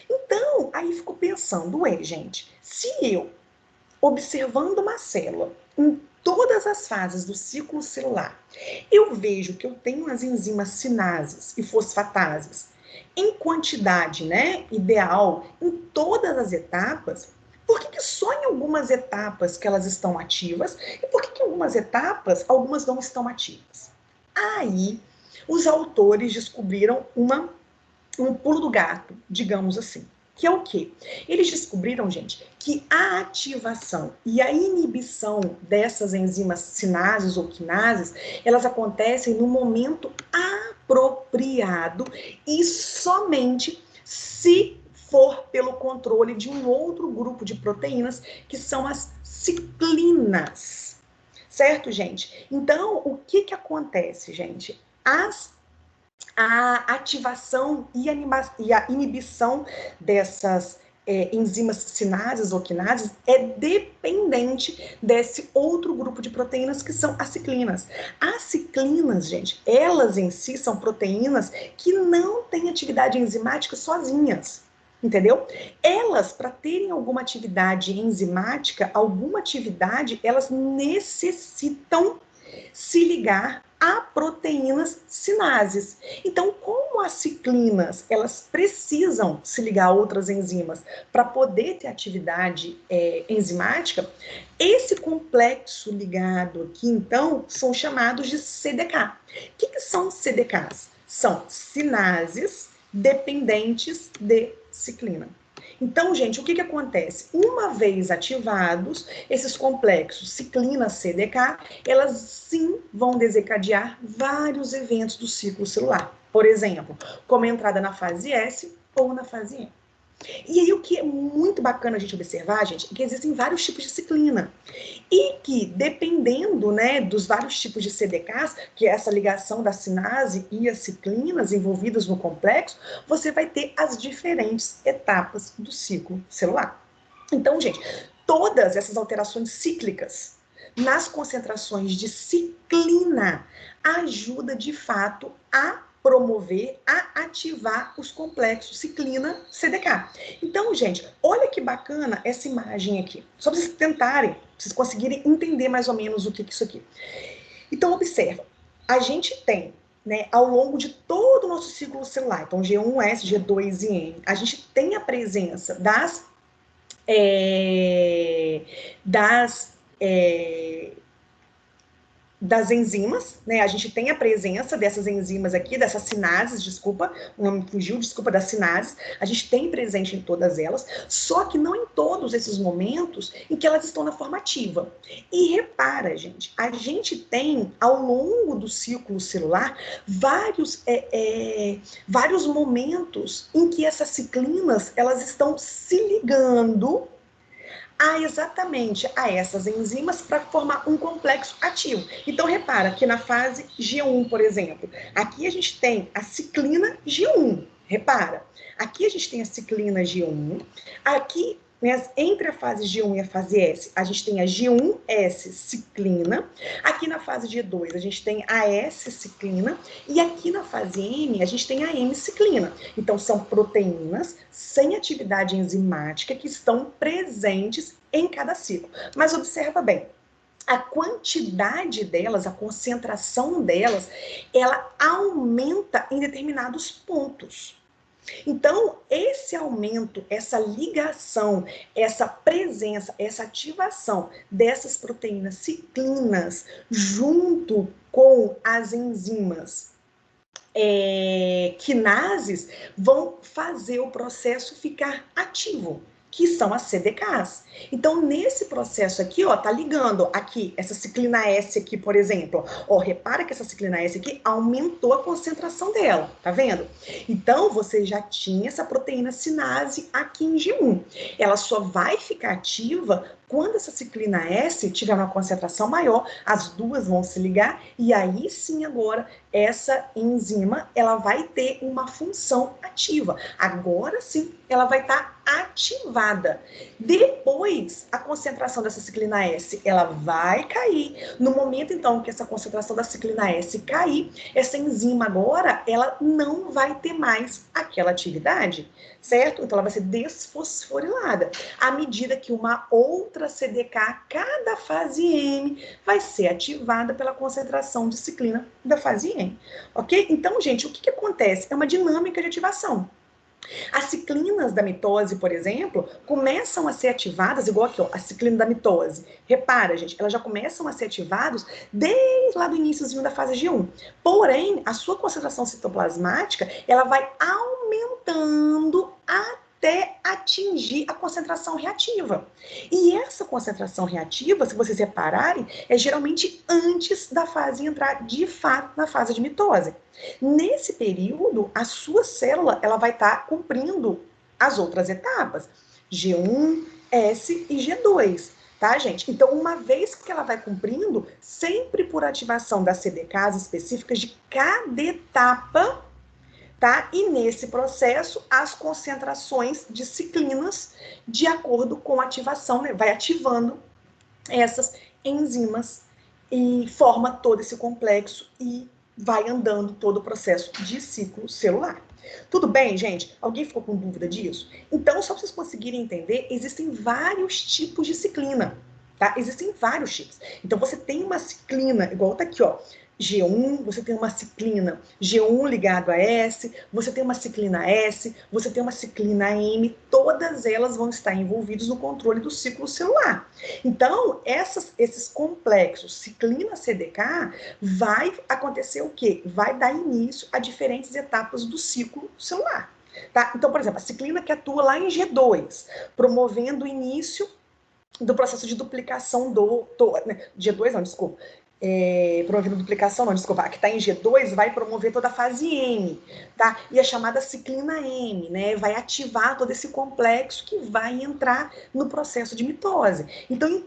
Então, aí fico pensando, gente, se eu, observando uma célula em todas as fases do ciclo celular, eu vejo que eu tenho as enzimas sinases e fosfatases em quantidade, né, ideal em todas as etapas. Por que só em algumas etapas que elas estão ativas e por que em algumas etapas algumas não estão ativas? Aí os autores descobriram um pulo do gato, digamos assim. Que é o quê? Eles descobriram, gente, que a ativação e a inibição dessas enzimas sinases ou quinases, elas acontecem no momento apropriado e somente se for pelo controle de um outro grupo de proteínas, que são as ciclinas. Certo, gente? Então, o que acontece, gente? A ativação e a inibição dessas enzimas sinases ou quinases é dependente desse outro grupo de proteínas que são as ciclinas. As ciclinas, gente, elas em si são proteínas que não têm atividade enzimática sozinhas. Entendeu? Elas, para terem alguma atividade enzimática, alguma atividade, elas necessitam se ligar a proteínas sinases. Então, como as ciclinas, elas precisam se ligar a outras enzimas para poder ter atividade enzimática, esse complexo ligado aqui, então, são chamados de CDK. O que são CDKs? São sinases dependentes de ciclina. Então, gente, o que acontece? Uma vez ativados, esses complexos ciclina CDK, elas sim vão desencadear vários eventos do ciclo celular. Por exemplo, como a entrada na fase S ou na fase M. E aí, o que é muito bacana a gente observar, gente, é que existem vários tipos de ciclina. E que, dependendo, né, dos vários tipos de CDKs, que é essa ligação da sinase e as ciclinas envolvidas no complexo, você vai ter as diferentes etapas do ciclo celular. Então, gente, todas essas alterações cíclicas nas concentrações de ciclina ajuda, de fato, a promover, a ativar os complexos ciclina-CDK. Então, gente, olha que bacana essa imagem aqui. Só para vocês tentarem, pra vocês conseguirem entender mais ou menos o que é isso aqui. Então, observa. A gente tem, né, ao longo de todo o nosso ciclo celular, então G1, S, G2 e N, a gente tem a presença das enzimas, né? A gente tem a presença dessas enzimas aqui, dessas sinases, desculpa, o nome fugiu, desculpa, das sinases, a gente tem presente em todas elas, só que não em todos esses momentos em que elas estão na forma ativa. E repara, gente, a gente tem, ao longo do ciclo celular, vários momentos em que essas ciclinas, elas estão se ligando exatamente a essas enzimas para formar um complexo ativo. Então, repara que na fase G1, por exemplo, aqui a gente tem a ciclina G1. Repara, aqui a gente tem a ciclina G1, aqui, né, entre a fase G1 e a fase S, a gente tem a G1S ciclina, aqui na fase G2 a gente tem a S ciclina, e aqui na fase M a gente tem a M ciclina. Então, são proteínas sem atividade enzimática que estão presentes em cada ciclo. Mas observa bem, a quantidade delas, a concentração delas, ela aumenta em determinados pontos. Então, esse aumento, essa ligação, essa presença, essa ativação dessas proteínas ciclinas junto com as enzimas quinases vão fazer o processo ficar ativo, que são as CDKs. Então, nesse processo aqui, ó, tá ligando aqui, essa ciclina S aqui, por exemplo, ó, repara que essa ciclina S aqui aumentou a concentração dela, tá vendo? Então, você já tinha essa proteína sinase aqui em G1. Ela só vai ficar ativa Quando essa ciclina S tiver uma concentração maior, as duas vão se ligar e aí sim agora essa enzima ela vai ter uma função ativa. Agora sim ela vai estar ativada. Depois a concentração dessa ciclina S ela vai cair. No momento então que essa concentração da ciclina S cair, essa enzima agora ela não vai ter mais aquela atividade, certo? Então ela vai ser desfosforilada. À medida que uma outra CDK, cada fase M, vai ser ativada pela concentração de ciclina da fase M, ok? Então, gente, o que acontece? É uma dinâmica de ativação. As ciclinas da mitose, por exemplo, começam a ser ativadas, igual aqui, ó, a ciclina da mitose. Repara, gente, elas já começam a ser ativadas desde lá do iníciozinho da fase G1. Porém, a sua concentração citoplasmática, ela vai aumentando até atingir a concentração reativa. E essa concentração reativa, se vocês repararem, é geralmente antes da fase entrar de fato na fase de mitose. Nesse período, a sua célula ela vai estar cumprindo as outras etapas, G1, S e G2, tá, gente? Então, uma vez que ela vai cumprindo, sempre por ativação das CDKs específicas de cada etapa, tá? E nesse processo, as concentrações de ciclinas, de acordo com a ativação, né, vai ativando essas enzimas e forma todo esse complexo e vai andando todo o processo de ciclo celular. Tudo bem, gente? Alguém ficou com dúvida disso? Então, só para vocês conseguirem entender, existem vários tipos de ciclina, tá? Existem vários tipos. Então, você tem uma ciclina, igual tá aqui, ó, G1, você tem uma ciclina G1 ligado a S, você tem uma ciclina S, você tem uma ciclina M, todas elas vão estar envolvidas no controle do ciclo celular. Então, esses complexos ciclina CDK vai acontecer o quê? Vai dar início a diferentes etapas do ciclo celular. Tá? Então, por exemplo, a ciclina que atua lá em G2, promovendo o início do processo de duplicação G2 não, desculpa. Promovendo duplicação, não, desculpa, a que está em G2 vai promover toda a fase M, tá? E a chamada ciclina M, né? Vai ativar todo esse complexo que vai entrar no processo de mitose. Então,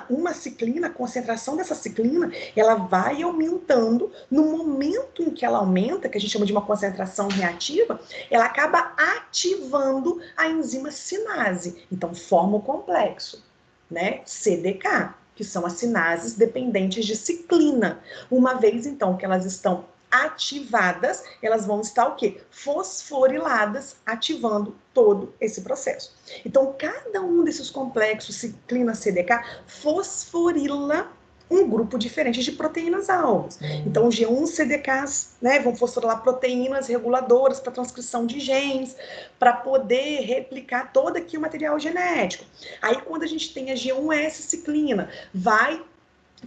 uma ciclina, a concentração dessa ciclina, ela vai aumentando. No momento em que ela aumenta, que a gente chama de uma concentração reativa, ela acaba ativando a enzima sinase. Então, forma o complexo, né? CDK, que são as sinases dependentes de ciclina. Uma vez, então, que elas estão ativadas, elas vão estar o quê? Fosforiladas, ativando todo esse processo. Então, cada um desses complexos, ciclina CDK, fosforila um grupo diferente de proteínas-alvos. Então, G1-CDKs, né, vão fosforilar proteínas reguladoras para transcrição de genes, para poder replicar todo aqui o material genético. Aí, quando a gente tem a G1S-ciclina, vai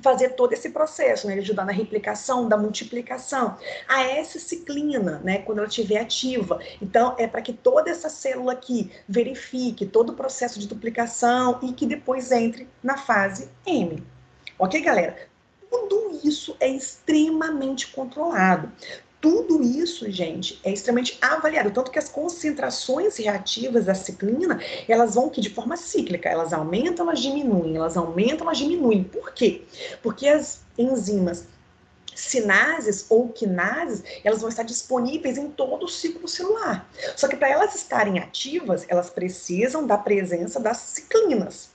fazer todo esse processo, né, ajudar na replicação, da multiplicação. A S-ciclina, né, quando ela estiver ativa. Então, é para que toda essa célula aqui verifique todo o processo de duplicação e que depois entre na fase M. Ok, galera? Tudo isso é extremamente controlado. Tudo isso, gente, é extremamente avaliado. Tanto que as concentrações reativas da ciclina, elas vão que de forma cíclica. Elas aumentam, elas diminuem, elas aumentam, elas diminuem. Por quê? Porque as enzimas sinases ou quinases, elas vão estar disponíveis em todo o ciclo celular. Só que para elas estarem ativas, elas precisam da presença das ciclinas.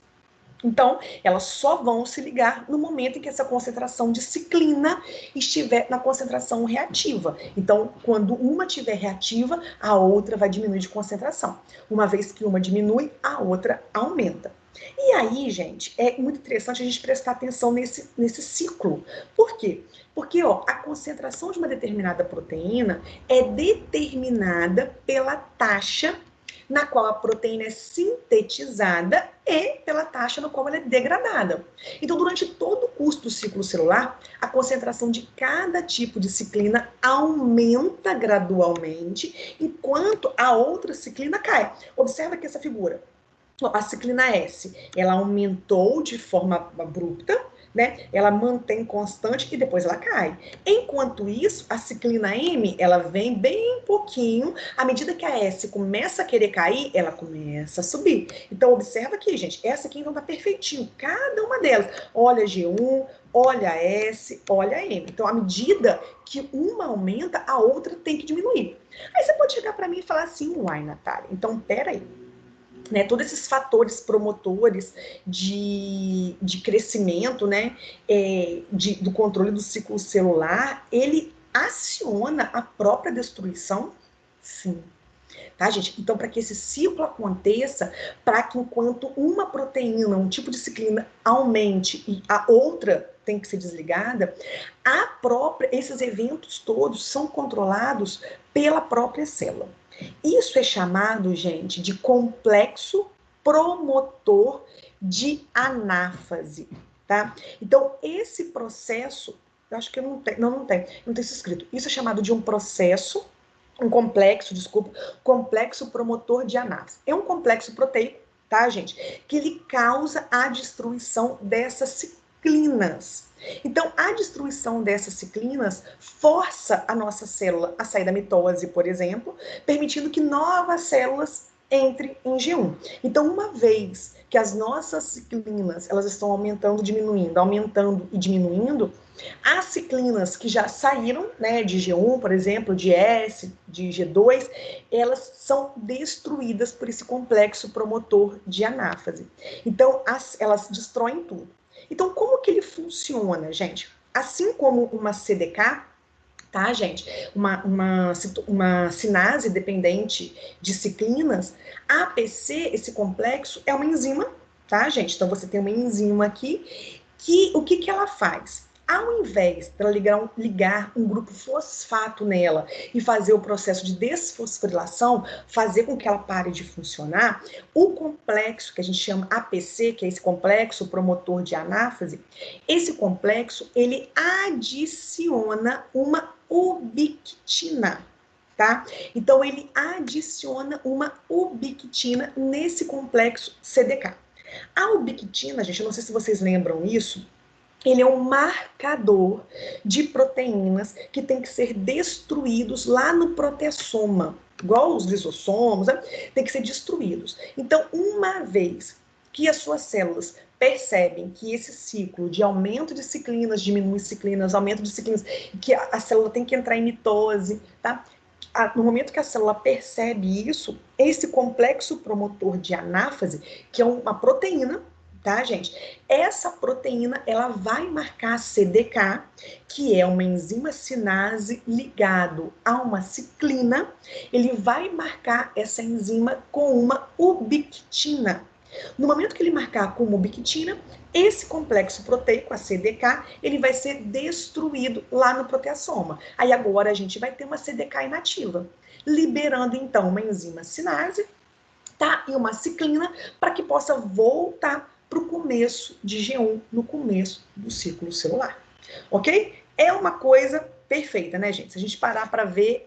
Então, elas só vão se ligar no momento em que essa concentração de ciclina estiver na concentração reativa. Então, quando uma estiver reativa, a outra vai diminuir de concentração. Uma vez que uma diminui, a outra aumenta. E aí, gente, é muito interessante a gente prestar atenção nesse ciclo. Por quê? Porque ó, a concentração de uma determinada proteína é determinada pela taxa na qual a proteína é sintetizada e pela taxa no qual ela é degradada. Então, durante todo o curso do ciclo celular, a concentração de cada tipo de ciclina aumenta gradualmente, enquanto a outra ciclina cai. Observa aqui essa figura. A ciclina S, ela aumentou de forma abrupta, né? Ela mantém constante e depois ela cai. Enquanto isso, a ciclina M, ela vem bem pouquinho. À medida que a S começa a querer cair, ela começa a subir. Então, observa aqui, gente. Essa aqui então tá perfeitinho. Cada uma delas. Olha a G1, olha a S, olha a M. Então, à medida que uma aumenta, a outra tem que diminuir. Aí você pode chegar para mim e falar assim, uai, Natália, então peraí. Né, todos esses fatores promotores de crescimento, né, do controle do ciclo celular, ele aciona a própria destruição? Sim. Tá, gente? Então, para que esse ciclo aconteça, para que enquanto uma proteína, um tipo de ciclina aumente e a outra tem que ser desligada, esses eventos todos são controlados pela própria célula. Isso é chamado, gente, de complexo promotor de anáfase, tá? Então, esse processo, eu acho que não tem isso escrito. Isso é chamado de um complexo promotor de anáfase. É um complexo proteico, tá, gente? Que ele causa a destruição dessas ciclinas. Então, a destruição dessas ciclinas força a nossa célula a sair da mitose, por exemplo, permitindo que novas células entrem em G1. Então, uma vez que as nossas ciclinas elas estão aumentando e diminuindo, as ciclinas que já saíram, né, de G1, por exemplo, de S, de G2, elas são destruídas por esse complexo promotor de anáfase. Então, elas destroem tudo. Então, como que ele funciona, gente? Assim como uma CDK, tá, gente? Uma sinase dependente de ciclinas, a APC, esse complexo, é uma enzima, tá, gente? Então, você tem uma enzima aqui, que o que ela faz? Ao invés de ela ligar um grupo fosfato nela e fazer o processo de desfosforilação, fazer com que ela pare de funcionar, o complexo que a gente chama APC, que é esse complexo promotor de anáfase, esse complexo, ele adiciona uma ubiquitina, tá? Então, ele adiciona uma ubiquitina nesse complexo CDK. A ubiquitina, gente, eu não sei se vocês lembram isso, ele é um marcador de proteínas que tem que ser destruídos lá no proteassoma, igual os lisossomos, né? Tem que ser destruídos. Então, uma vez que as suas células percebem que esse ciclo de aumento de ciclinas, diminui ciclinas, aumento de ciclinas, que a célula tem que entrar em mitose, tá? No momento que a célula percebe isso, esse complexo promotor de anáfase, que é uma proteína, tá, gente? Essa proteína, ela vai marcar a CDK, que é uma enzima sinase ligado a uma ciclina. Ele vai marcar essa enzima com uma ubiquitina. No momento que ele marcar com uma ubiquitina, esse complexo proteico, a CDK, ele vai ser destruído lá no proteassoma. Aí agora a gente vai ter uma CDK inativa, liberando então uma enzima sinase, tá? E uma ciclina para que possa voltar para o começo de G1, no começo do ciclo celular. Ok? É uma coisa perfeita, né, gente? Se a gente parar para ver,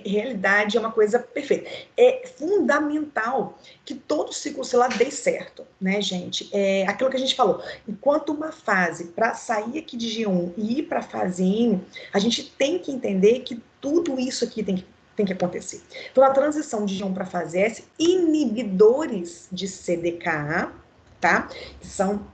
realidade, é uma coisa perfeita. É fundamental que todo ciclo celular dê certo, né, gente? É aquilo que a gente falou. Enquanto uma fase, para sair aqui de G1 e ir para a fase M, a gente tem que entender que tudo isso aqui tem que acontecer. Então, a transição de G1 para a fase S, inibidores de CDKA, tá? Que são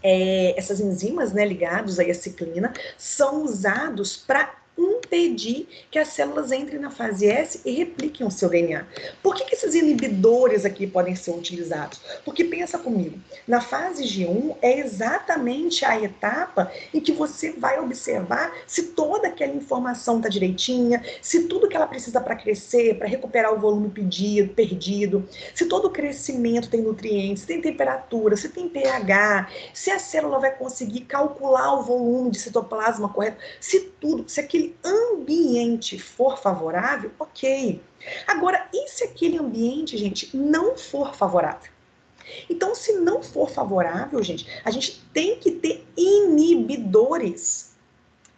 essas enzimas, né, ligados aí à ciclina, são usados para impedir que as células entrem na fase S e repliquem o seu DNA. Por que esses inibidores aqui podem ser utilizados? Porque pensa comigo, na fase G1 é exatamente a etapa em que você vai observar se toda aquela informação está direitinha, se tudo que ela precisa para crescer, para recuperar o volume perdido, se todo o crescimento tem nutrientes, se tem temperatura, se tem pH, se a célula vai conseguir calcular o volume de citoplasma correto, se aquele ambiente for favorável, ok. Agora, e se aquele ambiente, gente, não for favorável? Então, se não for favorável, gente, a gente tem que ter inibidores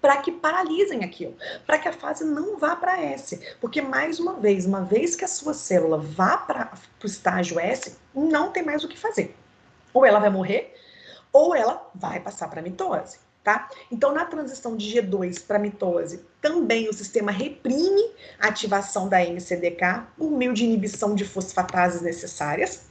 para que paralisem aquilo, para que a fase não vá para S. Porque, mais uma vez que a sua célula vá para o estágio S, não tem mais o que fazer. Ou ela vai morrer, ou ela vai passar para mitose, tá? Então, na transição de G2 para mitose, também o sistema reprime a ativação da MCDK por meio de inibição de fosfatases necessárias.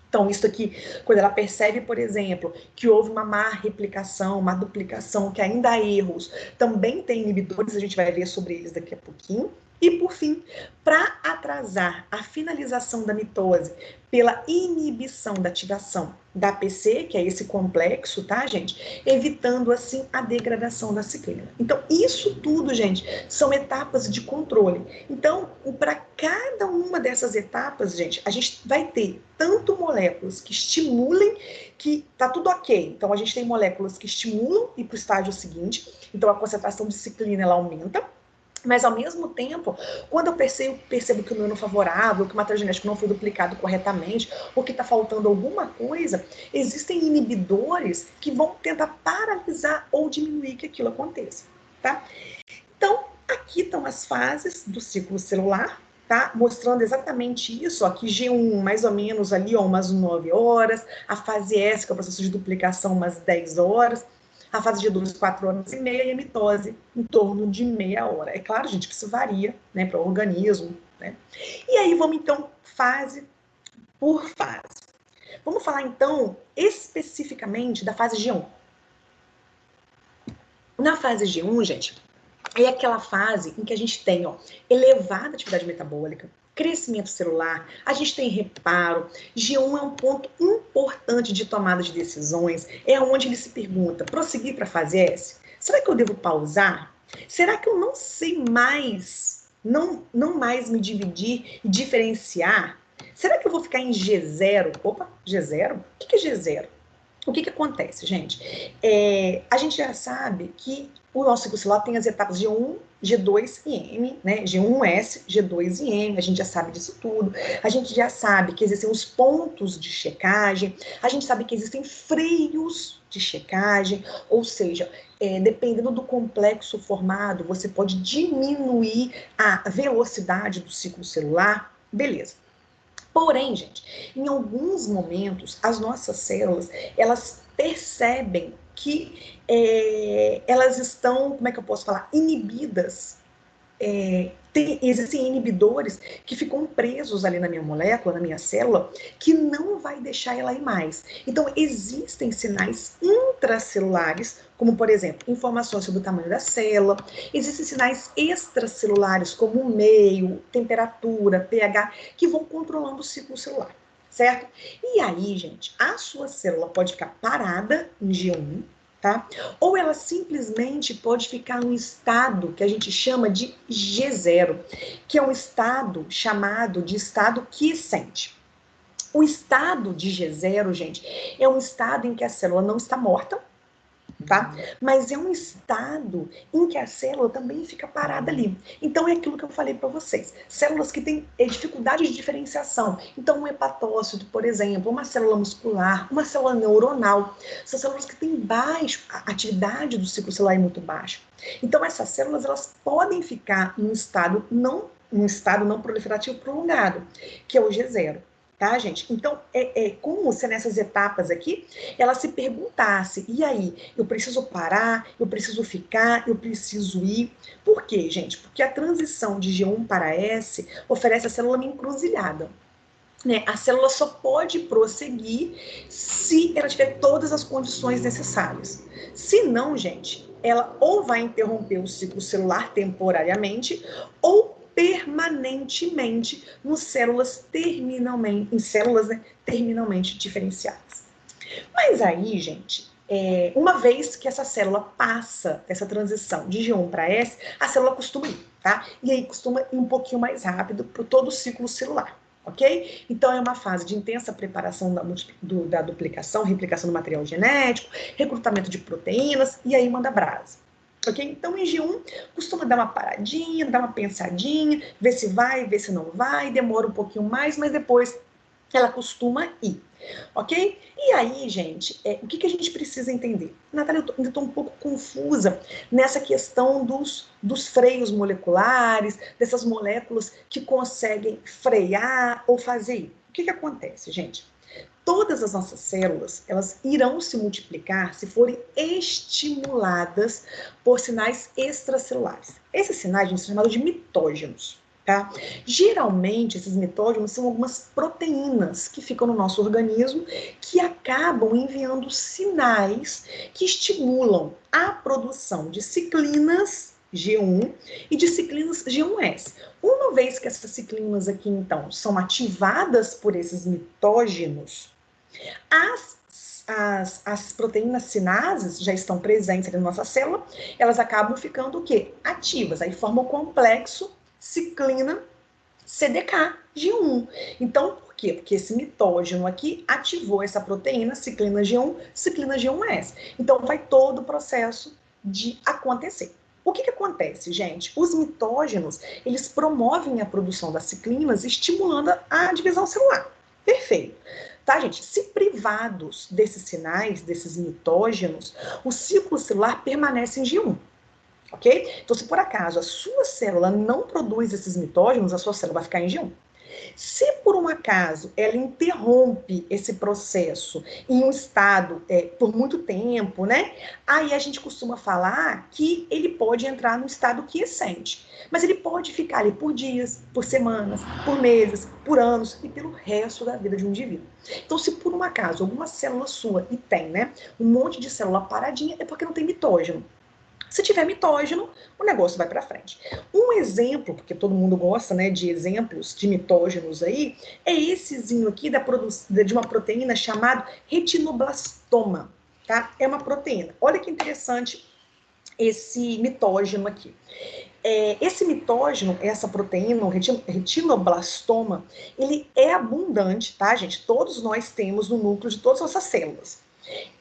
Então, isso aqui, quando ela percebe, por exemplo, que houve uma má replicação, uma duplicação, que ainda há erros, também tem inibidores, a gente vai ver sobre eles daqui a pouquinho. E, por fim, para atrasar a finalização da mitose pela inibição da ativação da APC, que é esse complexo, tá, gente? Evitando, assim, a degradação da ciclina. Então, isso tudo, gente, são etapas de controle. Então, para cada uma dessas etapas, gente, a gente vai ter tanto moléculas que estimulem, que tá tudo ok. Então, a gente tem moléculas que estimulam e para o estágio seguinte. Então, a concentração de ciclina, ela aumenta. Mas, ao mesmo tempo, quando eu percebo que o meu não é favorável, que o material genético não foi duplicado corretamente, ou que está faltando alguma coisa, existem inibidores que vão tentar paralisar ou diminuir que aquilo aconteça, tá? Então, aqui estão as fases do ciclo celular, tá? Mostrando exatamente isso, ó, que G1 mais ou menos ali, ó, umas 9 horas, a fase S, que é o processo de duplicação, umas 10 horas, a fase de 2, 4 horas e meia, e a mitose em torno de meia hora. É claro, gente, que isso varia, né, para o organismo, né? E aí vamos, então, fase por fase. Vamos falar, então, especificamente da fase G1. Na fase G1, gente, é aquela fase em que a gente tem, ó, elevada atividade metabólica, crescimento celular, a gente tem reparo. G1 é um ponto importante de tomada de decisões, é onde ele se pergunta, prosseguir para a fase S? Será que eu devo pausar? Será que eu não sei mais, não mais me dividir e diferenciar? Será que eu vou ficar em G0? Opa, G0? O que é G0? O que acontece, gente? A gente já sabe que o nosso ciclo celular tem as etapas G1, G2 e M, né? G1S, G2 e M, a gente já sabe disso tudo. A gente já sabe que existem os pontos de checagem, a gente sabe que existem freios de checagem, ou seja, dependendo do complexo formado, você pode diminuir a velocidade do ciclo celular, beleza. Porém, gente, em alguns momentos, as nossas células, elas percebem que elas estão, como é que eu posso falar, inibidas. Existem inibidores que ficam presos ali na minha molécula, na minha célula, que não vai deixar ela ir mais. Então, existem sinais intracelulares, como, por exemplo, informações sobre o tamanho da célula. Existem sinais extracelulares, como o meio, temperatura, pH, que vão controlando o ciclo celular, certo? E aí, gente, a sua célula pode ficar parada em G1, tá? Ou ela simplesmente pode ficar num estado que a gente chama de G0, que é um estado chamado de estado quiescente. O estado de G0, gente, é um estado em que a célula não está morta, tá? Mas é um estado em que a célula também fica parada ali. Então é aquilo que eu falei para vocês. Células que têm dificuldade de diferenciação. Então um hepatócito, por exemplo, uma célula muscular, uma célula neuronal, são células que têm a atividade do ciclo celular é muito baixa. Então essas células, elas podem ficar num estado não proliferativo prolongado, que é o G0. Tá, gente? Então, como se nessas etapas aqui, ela se perguntasse, e aí, eu preciso parar, eu preciso ficar, eu preciso ir. Por quê, gente? Porque a transição de G1 para S oferece a célula uma encruzilhada. Né? A célula só pode prosseguir se ela tiver todas as condições necessárias. Se não, gente, ela ou vai interromper o ciclo celular temporariamente, ou permanentemente em células terminalmente diferenciadas. Mas aí, gente, uma vez que essa célula passa essa transição de G1 para S, a célula costuma ir, tá? E aí costuma ir um pouquinho mais rápido para todo o ciclo celular. Ok? Então, é uma fase de intensa preparação da duplicação, replicação do material genético, recrutamento de proteínas, e aí manda brasa. Ok? Então, em G1, costuma dar uma paradinha, dar uma pensadinha, ver se vai, ver se não vai, demora um pouquinho mais, mas depois ela costuma ir. Ok? E aí, gente, o que a gente precisa entender? Natália, eu ainda estou um pouco confusa nessa questão dos freios moleculares, dessas moléculas que conseguem frear ou fazer. O que acontece, gente? Todas as nossas células, elas irão se multiplicar se forem estimuladas por sinais extracelulares. Esses sinais são chamados de mitógenos, tá? Geralmente, esses mitógenos são algumas proteínas que ficam no nosso organismo que acabam enviando sinais que estimulam a produção de ciclinas G1 e de ciclinas G1S. Uma vez que essas ciclinas aqui, então, são ativadas por esses mitógenos, as proteínas sinases já estão presentes na nossa célula, elas acabam ficando o quê? Ativas. Aí forma o complexo ciclina CDK G1. Então, por quê? Porque esse mitógeno aqui ativou essa proteína ciclina G1, ciclina G1S. Então, vai todo o processo de acontecer. O que acontece, gente? Os mitógenos, eles promovem a produção das ciclinas, estimulando a divisão celular. Perfeito. Tá, gente? Se privados desses sinais, desses mitógenos, o ciclo celular permanece em G1. Ok? Então, se por acaso a sua célula não produz esses mitógenos, a sua célula vai ficar em G1. Se por um acaso ela interrompe esse processo em um estado por muito tempo, né? Aí a gente costuma falar que ele pode entrar no estado quiescente. Mas ele pode ficar ali por dias, por semanas, por meses, por anos e pelo resto da vida de um indivíduo. Então, se por um acaso alguma célula sua, e tem, né? Um monte de célula paradinha, é porque não tem mitógeno. Se tiver mitógeno, o negócio vai para frente. Um exemplo, porque todo mundo gosta, né, de exemplos de mitógenos aí, é essezinho aqui de uma proteína chamada retinoblastoma, tá? É uma proteína. Olha que interessante esse mitógeno aqui. Esse mitógeno, essa proteína, o retinoblastoma, ele é abundante, tá, gente? Todos nós temos no núcleo de todas as nossas células.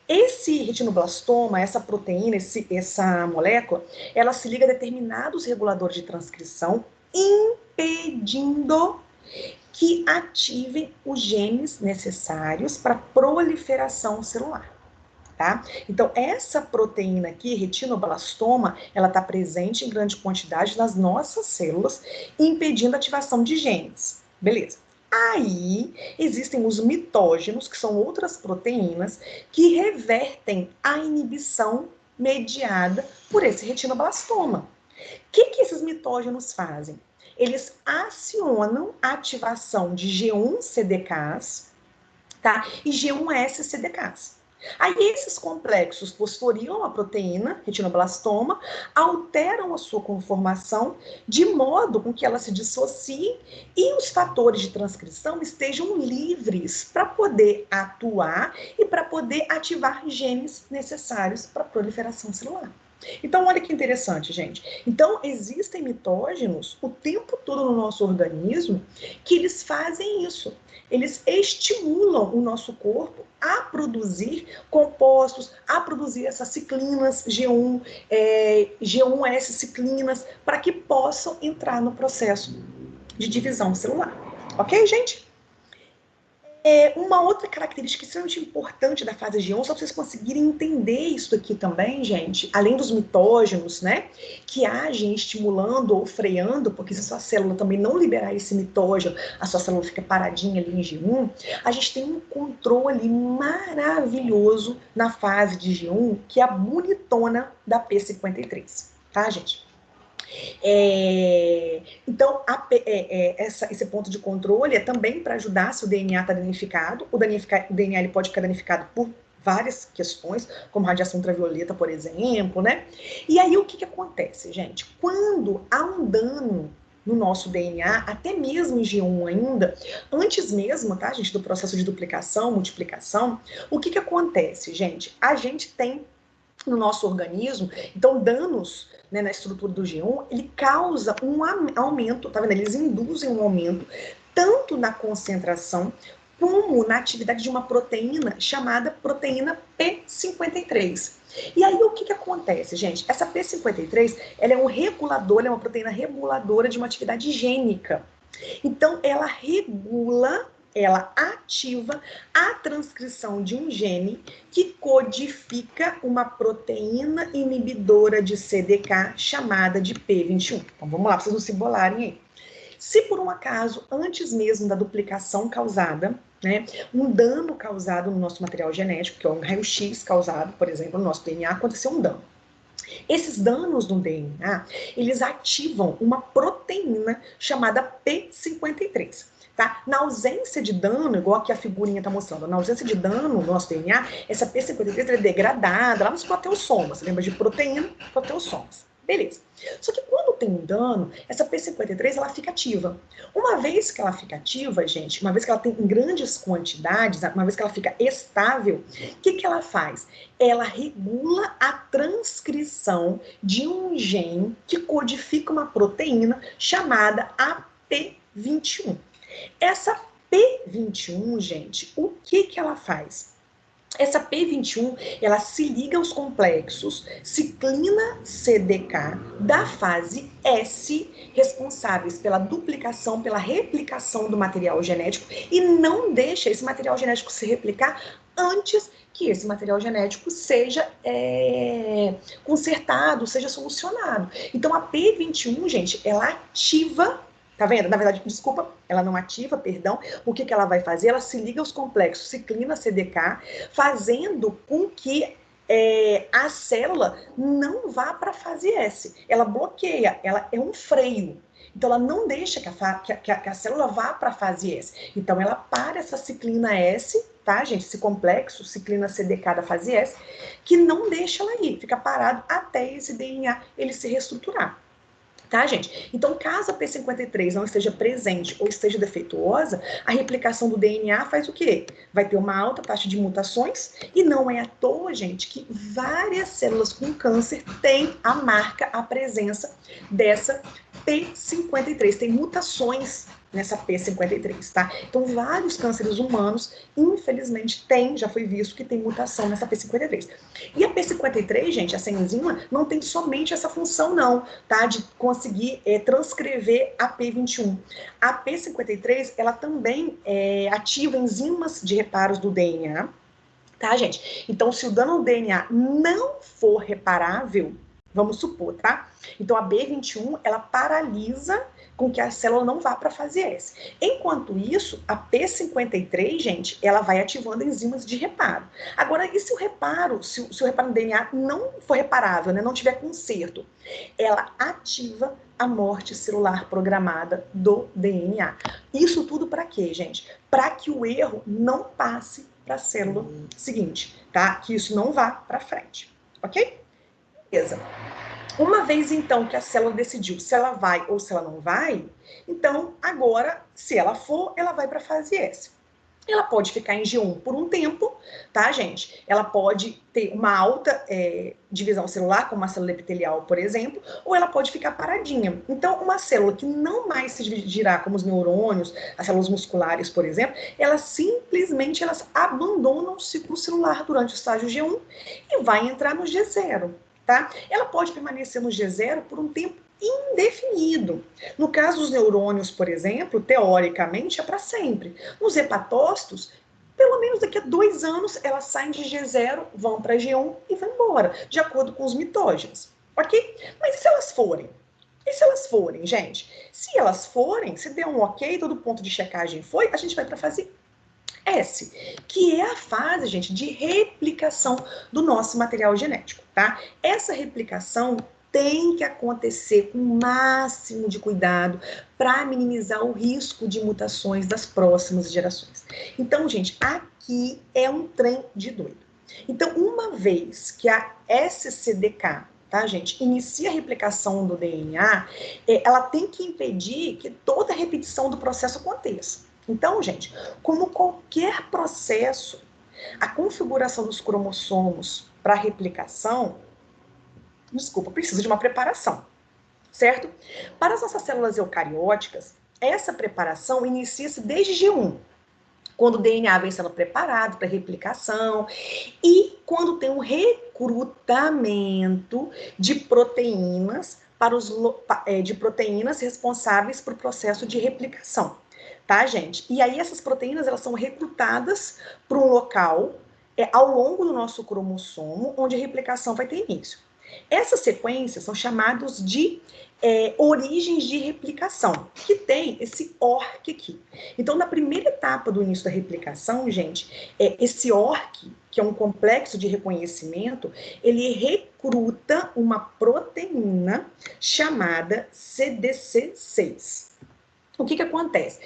Esse retinoblastoma, essa proteína, essa molécula, ela se liga a determinados reguladores de transcrição, impedindo que ativem os genes necessários para a proliferação celular, tá? Então, essa proteína aqui, retinoblastoma, ela está presente em grande quantidade nas nossas células, impedindo a ativação de genes. Beleza. Aí, existem os mitógenos, que são outras proteínas, que revertem a inibição mediada por esse retinoblastoma. O que esses mitógenos fazem? Eles acionam a ativação de G1-CDKs, tá? E G1S-CDKs. Aí esses complexos fosforilam a proteína, retinoblastoma, alteram a sua conformação de modo com que ela se dissocie e os fatores de transcrição estejam livres para poder atuar e para poder ativar genes necessários para a proliferação celular. Então, olha que interessante, gente. Então, existem mitógenos o tempo todo no nosso organismo que eles fazem isso. Eles estimulam o nosso corpo a produzir compostos, a produzir essas ciclinas G1, G1S ciclinas, para que possam entrar no processo de divisão celular. Ok, gente? Uma outra característica extremamente importante da fase G1, só para vocês conseguirem entender isso aqui também, gente, além dos mitógenos, né, que agem estimulando ou freando, porque se a sua célula também não liberar esse mitógeno, a sua célula fica paradinha ali em G1, a gente tem um controle maravilhoso na fase de G1, que é a bonitona da P53, tá, gente? Então, esse ponto de controle é também para ajudar se o DNA está danificado. O DNA ele pode ficar danificado por várias questões, como radiação ultravioleta, por exemplo, né? E aí, o que acontece, gente? Quando há um dano no nosso DNA, até mesmo em G1 ainda, antes mesmo, tá, gente, do processo de duplicação, multiplicação, o que acontece, gente? A gente tem no nosso organismo, então danos, né, na estrutura do G1, ele causa um aumento, tá vendo? Eles induzem um aumento tanto na concentração como na atividade de uma proteína chamada proteína P53. E aí o que acontece, gente? Essa P53, ela é um regulador, ela é uma proteína reguladora de uma atividade gênica. Então ela regula, ela ativa a transcrição de um gene que codifica uma proteína inibidora de CDK chamada de P21. Então vamos lá, para vocês não se bolarem aí. Se por um acaso, antes mesmo da duplicação causada, né? Um dano causado no nosso material genético, que é um raio-x causado, por exemplo, no nosso DNA, aconteceu um dano. Esses danos no DNA, eles ativam uma proteína chamada P53. Tá? Na ausência de dano, igual aqui a figurinha está mostrando, na ausência de dano no nosso DNA, essa P53 é degradada lá nos proteossomas. Você lembra de proteína? Proteossomas. Beleza. Só que quando tem um dano, essa P53 ela fica ativa. Uma vez que ela fica ativa, gente, uma vez que ela tem em grandes quantidades, uma vez que ela fica estável, o que ela faz? Ela regula a transcrição de um gene que codifica uma proteína chamada AP21. Essa P21, gente, o que ela faz? Essa P21, ela se liga aos complexos ciclina CDK da fase S, responsáveis pela duplicação, pela replicação do material genético, e não deixa esse material genético se replicar antes que esse material genético seja consertado, seja solucionado. Então, a P21, gente, ela ativa. Tá vendo? Na verdade, desculpa, ela não ativa, perdão. O que ela vai fazer? Ela se liga aos complexos ciclina CDK, fazendo com que a célula não vá para a fase S. Ela bloqueia, ela é um freio. Então, ela não deixa que a célula vá para a fase S. Então, ela para essa ciclina S, tá, gente? Esse complexo, ciclina CDK da fase S, que não deixa ela ir, fica parado até esse DNA ele se reestruturar. Tá, gente? Então, caso a P53 não esteja presente ou esteja defeituosa, a replicação do DNA faz o quê? Vai ter uma alta taxa de mutações, e não é à toa, gente, que várias células com câncer têm a marca, a presença dessa P53. Tem mutações nessa P53, tá? Então, vários cânceres humanos, infelizmente, já foi visto que tem mutação nessa P53. E a P53, gente, essa enzima, não tem somente essa função, não, tá? De conseguir transcrever a P21. A P53, ela também ativa enzimas de reparos do DNA, tá, gente? Então, se o dano no DNA não for reparável, vamos supor, tá? Então, a B21, ela paralisa com que a célula não vá para a fase S. Enquanto isso, a P53, gente, ela vai ativando enzimas de reparo. Agora, e se o reparo, se o reparo no DNA não for reparável, né, não tiver conserto, ela ativa a morte celular programada do DNA. Isso tudo para quê, gente? Para que o erro não passe para a célula seguinte, tá? Que isso não vá para frente, ok? Beleza. Uma vez, então, que a célula decidiu se ela vai ou se ela não vai, então, agora, se ela for, ela vai para a fase S. Ela pode ficar em G1 por um tempo, tá, gente? Ela pode ter uma alta divisão celular, como uma célula epitelial, por exemplo, ou ela pode ficar paradinha. Então, uma célula que não mais se dividirá como os neurônios, as células musculares, por exemplo, elas simplesmente abandonam o ciclo celular durante o estágio G1 e vai entrar no G0, tá? Ela pode permanecer no G0 por um tempo indefinido. No caso dos neurônios, por exemplo, teoricamente é para sempre. Nos hepatócitos, pelo menos daqui a 2 anos, elas saem de G0, vão para G1 e vão embora, de acordo com os mitógenes, ok? Mas e se elas forem? E se elas forem, gente? Se elas forem, se der um ok, todo ponto de checagem foi, a gente vai para a fase S, que é a fase, gente, de replicação do nosso material genético, tá? Essa replicação tem que acontecer com o máximo de cuidado para minimizar o risco de mutações das próximas gerações. Então, gente, aqui é um trem de doido. Então, uma vez que a SCDK, tá, gente, inicia a replicação do DNA, ela tem que impedir que toda a repetição do processo aconteça. Então, gente, como qualquer processo, a configuração dos cromossomos para replicação, precisa de uma preparação, certo? Para as nossas células eucarióticas, essa preparação inicia-se desde G1, quando o DNA vem sendo preparado para replicação e quando tem um recrutamento de proteínas de proteínas responsáveis por processo de replicação, tá, gente? E aí essas proteínas, elas são recrutadas para um local ao longo do nosso cromossomo, onde a replicação vai ter início. Essas sequências são chamadas de origens de replicação, que tem esse ORC aqui. Então, na primeira etapa do início da replicação, gente, esse ORC, que é um complexo de reconhecimento, ele recruta uma proteína chamada CDC6. O que acontece?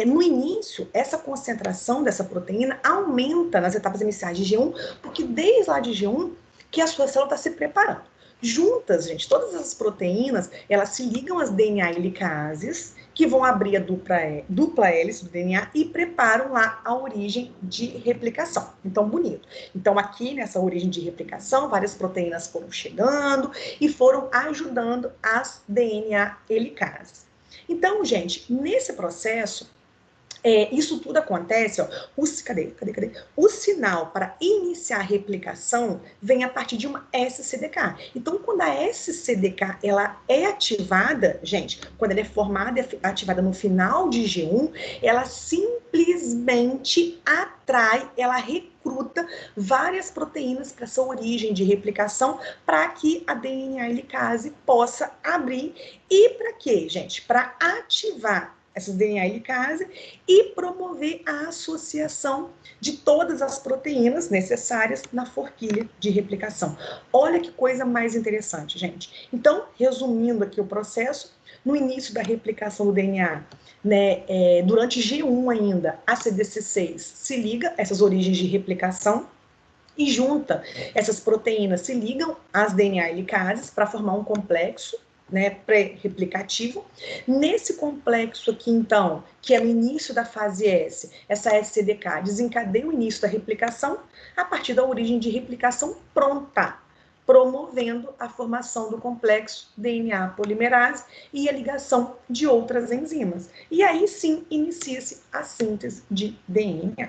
No início, essa concentração dessa proteína aumenta nas etapas iniciais de G1, porque desde lá de G1 que a sua célula está se preparando. Juntas, gente, todas essas proteínas, elas se ligam às DNA helicases, que vão abrir a dupla hélice do DNA e preparam lá a origem de replicação. Então, bonito. Então, aqui nessa origem de replicação, várias proteínas foram chegando e foram ajudando as DNA helicases. Então, gente, nesse processo, isso tudo acontece, ó, cadê? O sinal para iniciar a replicação vem a partir de uma SCDK. Então, quando a SCDK ela é ativada, gente, quando ela é formada e ativada no final de G1, ela simplesmente atrai, ela recruta várias proteínas para essa origem de replicação para que a DNA helicase possa abrir. E para quê, gente? Para ativar essas DNA helicase e promover a associação de todas as proteínas necessárias na forquilha de replicação. Olha que coisa mais interessante, gente. Então, resumindo aqui o processo, no início da replicação do DNA, né, durante G1 ainda, a CDC6 se liga a essas origens de replicação e junta essas proteínas, se ligam às DNA helicases para formar um complexo, né, pré-replicativo. Nesse complexo aqui, então, que é no início da fase S, essa SCDK desencadeia o início da replicação a partir da origem de replicação pronta, promovendo a formação do complexo DNA polimerase e a ligação de outras enzimas. E aí sim inicia-se a síntese de DNA.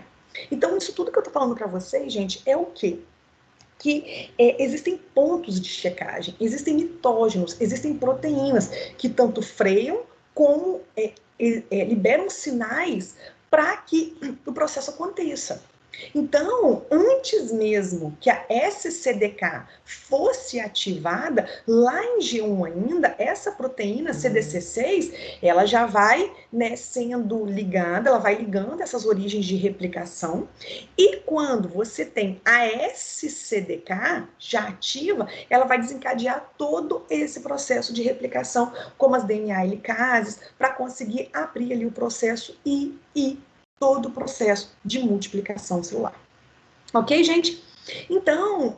Então, isso tudo que eu estou falando para vocês, gente, é o quê? Que existem pontos de checagem, existem mitógenos, existem proteínas que tanto freiam como liberam sinais para que o processo aconteça. Então, antes mesmo que a SCDK fosse ativada, lá em G1 ainda, essa proteína CDC6, ela já vai, né, sendo ligada, ela vai ligando essas origens de replicação, e quando você tem a SCDK já ativa, ela vai desencadear todo esse processo de replicação, como as DNA helicases, para conseguir abrir ali o processo e todo o processo de multiplicação celular. Ok, gente? Então,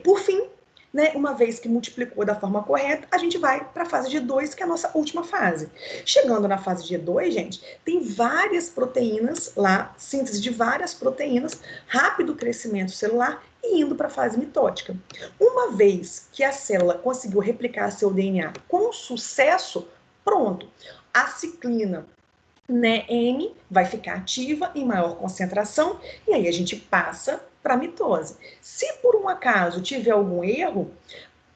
por fim, né, uma vez que multiplicou da forma correta, a gente vai para a fase G2, que é a nossa última fase. Chegando na fase G2, gente, tem várias proteínas lá, síntese de várias proteínas, rápido crescimento celular e indo para a fase mitótica. Uma vez que a célula conseguiu replicar seu DNA com sucesso, pronto, a ciclina, né, N vai ficar ativa em maior concentração e aí a gente passa para a mitose. Se por um acaso tiver algum erro,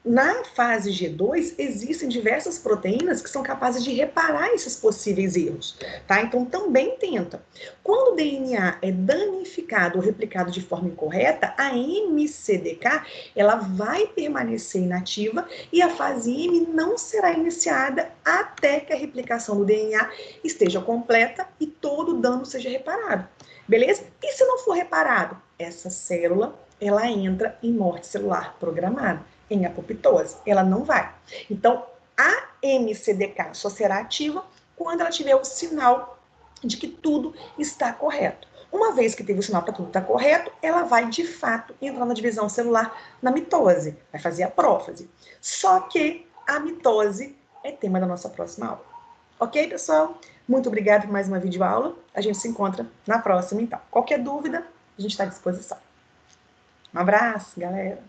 na fase G2 existem diversas proteínas que são capazes de reparar esses possíveis erros, tá? Então também tenta. Quando o DNA é danificado ou replicado de forma incorreta, a MCDK ela vai permanecer inativa e a fase M não será iniciada até que a replicação do DNA esteja completa e todo o dano seja reparado. Beleza? E se não for reparado, essa célula ela entra em morte celular programada, em apoptose. Ela não vai. Então, a MCDK só será ativa quando ela tiver o sinal de que tudo está correto. Uma vez que teve o sinal para tudo estar correto, ela vai, de fato, entrar na divisão celular, na mitose. Vai fazer a prófase. Só que a mitose é tema da nossa próxima aula. Ok, pessoal? Muito obrigada por mais uma videoaula. A gente se encontra na próxima, então. Qualquer dúvida, a gente está à disposição. Um abraço, galera!